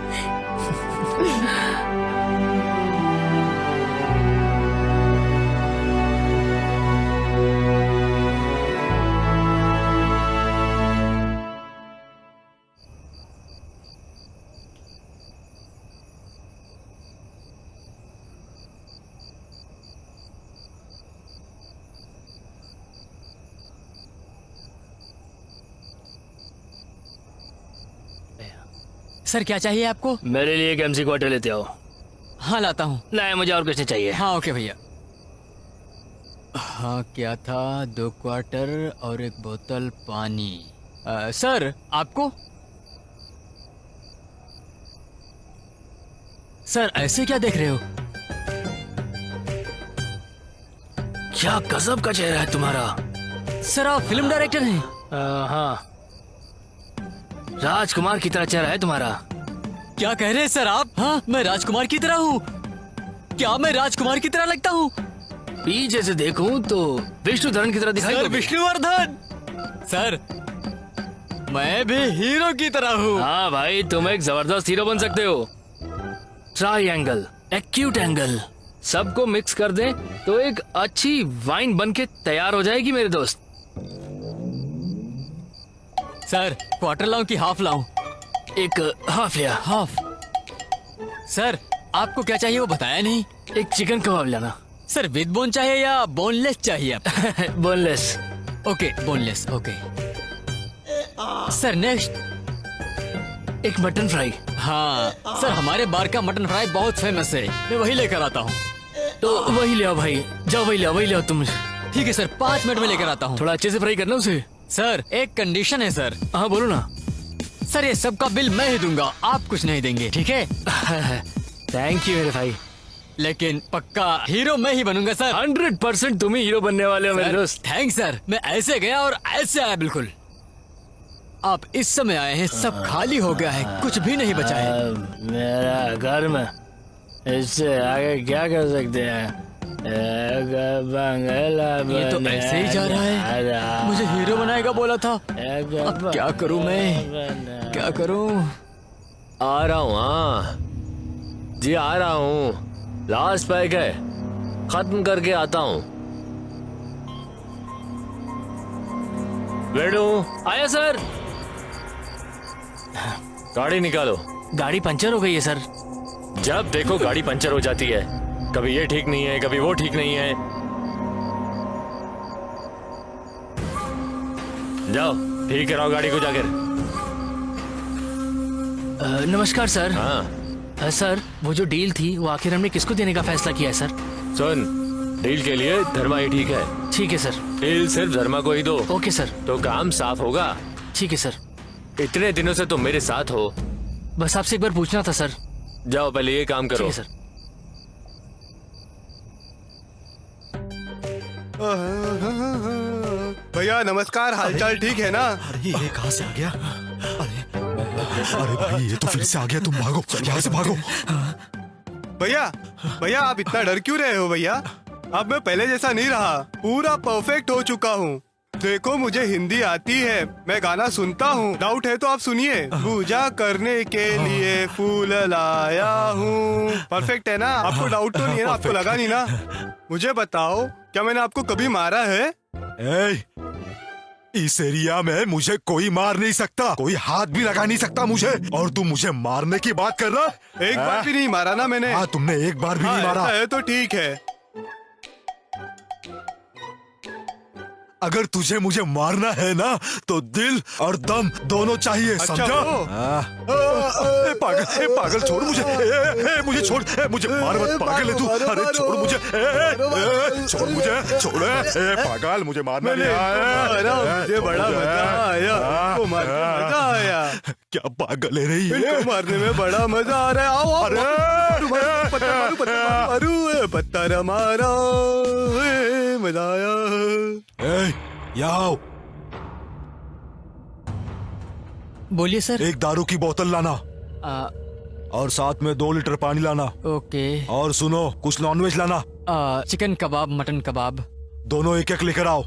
[SPEAKER 3] सर क्या चाहिए आपको?
[SPEAKER 6] मेरे लिए एक MC क्वार्टर लेते आओ।
[SPEAKER 3] हाँ लाता हूँ।
[SPEAKER 6] नहीं, मुझे और कुछ नहीं चाहिए।
[SPEAKER 3] हाँ ओके भैया। हाँ क्या था, 2 क्वार्टर और 1 बोतल पानी। सर आपको? सर ऐसे क्या देख रहे हो?
[SPEAKER 6] क्या गजब का चेहरा है तुम्हारा।
[SPEAKER 3] सर आप फिल्म डायरेक्टर हैं?
[SPEAKER 6] हाँ, राजकुमार की तरह चेहरा है तुम्हारा।
[SPEAKER 3] क्या कह रहे हैं सर आप? हाँ मैं राजकुमार की तरह हूँ? क्या मैं राजकुमार की तरह लगता हूँ?
[SPEAKER 6] पीछे से देखूं तो विष्णुधरन की तरह दिखाई
[SPEAKER 3] सर
[SPEAKER 6] दोगे।
[SPEAKER 3] विष्णुवर्धन। सर मैं भी हीरो की तरह हूँ।
[SPEAKER 6] हाँ भाई, तुम एक जबरदस्त हीरो बन सकते हो। ट्रायंगल, एक्यूट एंगल, सबको मिक्स कर दें तो एक अच्छी वाइन बन के तैयार हो जाएगी मेरे दोस्त।
[SPEAKER 3] सर क्वार्टर लाऊं कि हाफ लाऊं?
[SPEAKER 6] एक हाफ लिया।
[SPEAKER 3] हाफ। सर आपको क्या चाहिए वो बताया नहीं।
[SPEAKER 6] एक चिकन कबाब लाना।
[SPEAKER 3] सर विद बोन चाहिए या बोनलेस चाहिए आपको?
[SPEAKER 6] Boneless.
[SPEAKER 3] Okay boneless okay. Sir next.
[SPEAKER 6] एक मटन फ्राई।
[SPEAKER 3] हाँ सर हमारे बार का मटन फ्राई बहुत फेमस है, मैं वही लेकर आता हूँ।
[SPEAKER 6] तो वही ले आओ भाई, जाओ वही ले आओ तुम।
[SPEAKER 3] ठीक है सर 5 मिनट में लेकर आता हूँ।
[SPEAKER 6] थोड़ा अच्छे से फ्राई करना उसे।
[SPEAKER 3] सर एक कंडीशन है सर।
[SPEAKER 6] हाँ बोलो ना।
[SPEAKER 3] सर ये सबका बिल मैं ही दूंगा, आप कुछ नहीं देंगे, ठीक है?
[SPEAKER 6] थैंक यू मेरे भाई।
[SPEAKER 3] लेकिन पक्का हीरो मैं ही बनूंगा सर।
[SPEAKER 6] 100% तुम ही हीरो बनने वाले हो मेरे दोस्त।
[SPEAKER 3] थैंक्स सर, मैं ऐसे गया और ऐसे आया बिल्कुल। आप इस समय आए हैं, सब खाली हो गया है, कुछ भी नहीं बचा है।
[SPEAKER 6] मेरा घर में इससे आगे क्या कर सकते हैं?
[SPEAKER 3] ये तो ऐसे ही जा रहा है, मुझे हीरो बनाएगा बोला था। अब क्या करूं मैं, क्या करूं?
[SPEAKER 1] आ रहा हूँ। हाँ जी आ रहा हूँ, लास्ट पैक है, खत्म करके आता हूँ। बेडू
[SPEAKER 6] आया सर।
[SPEAKER 1] गाड़ी निकालो।
[SPEAKER 6] गाड़ी पंचर हो गई है सर।
[SPEAKER 1] जब देखो गाड़ी पंचर हो जाती है, कभी ये ठीक नहीं है कभी वो ठीक नहीं है। जाओ ठीक कराओ गाड़ी को जाकर।
[SPEAKER 6] नमस्कार सर।
[SPEAKER 1] हाँ
[SPEAKER 6] सर वो जो डील थी वो आखिर हमने किसको देने का फैसला किया है सर?
[SPEAKER 1] सुन, डील के लिए धर्मा ही ठीक है।
[SPEAKER 6] ठीक है सर।
[SPEAKER 1] डील सिर्फ धर्मा को ही दो।
[SPEAKER 6] Okay sir.
[SPEAKER 1] तो काम साफ होगा।
[SPEAKER 6] ठीक है सर।
[SPEAKER 1] इतने दिनों से तुम मेरे साथ हो,
[SPEAKER 6] बस आपसे एक बार पूछना था सर।
[SPEAKER 1] जाओ पहले ये काम
[SPEAKER 6] ठीक
[SPEAKER 1] करो।
[SPEAKER 6] है सर।
[SPEAKER 8] भैया नमस्कार, हालचाल ठीक है ना?
[SPEAKER 7] अरे ये कहाँ से आ गया? अरे भाई ये तो फिर से आ गया, तुम भागो यहाँ से भागो।
[SPEAKER 8] भैया भैया आप इतना डर क्यों रहे हो भैया? अब मैं पहले जैसा नहीं रहा, पूरा परफेक्ट हो चुका हूँ। देखो मुझे हिंदी आती है, मैं गाना सुनता हूँ। डाउट है तो आप सुनिए। पूजा करने के लिए फूल लाया हूँ। परफेक्ट है ना? आपको डाउट तो नहीं है ना? आपको लगा नहीं ना? मुझे बताओ, क्या मैंने आपको कभी मारा है?
[SPEAKER 7] इस एरिया में मुझे कोई मार नहीं सकता, कोई हाथ भी लगा नहीं सकता मुझे, और तू मुझे मारने की बात कर रहा?
[SPEAKER 8] एक बार भी नहीं मारा ना मैंने।
[SPEAKER 7] हाँ तुमने एक बार भी नहीं मारा।
[SPEAKER 8] ऐसा है तो ठीक है।
[SPEAKER 7] अगर तुझे मुझे मारना है ना तो दिल और दम दोनों चाहिए,
[SPEAKER 8] अच्छा,
[SPEAKER 7] समझा? पागल छोड़ मुझे। मुझे छोड़, मुझे मार मत, पागल है तू। अरे छोड़ मुझे, छोड़ मुझे, छोड़। पागल मुझे मारना नहीं आया।
[SPEAKER 8] मुझे बड़ा मजा आया, इनको मार के मजा आया।
[SPEAKER 7] क्या पागल है रही है?
[SPEAKER 8] इनको मारने में बड़ा मजा आ रहा है। आओ आओ,
[SPEAKER 7] अरे
[SPEAKER 8] पत्थर मारा, मजा आया।
[SPEAKER 7] यहाँ आओ।
[SPEAKER 3] बोलिए सर।
[SPEAKER 7] एक दारू की बोतल लाना और साथ में 2 लीटर पानी लाना।
[SPEAKER 3] ओके।
[SPEAKER 7] और सुनो, कुछ नॉनवेज लाना।
[SPEAKER 3] चिकन कबाब, मटन कबाब।
[SPEAKER 7] दोनों एक एक लेकर आओ।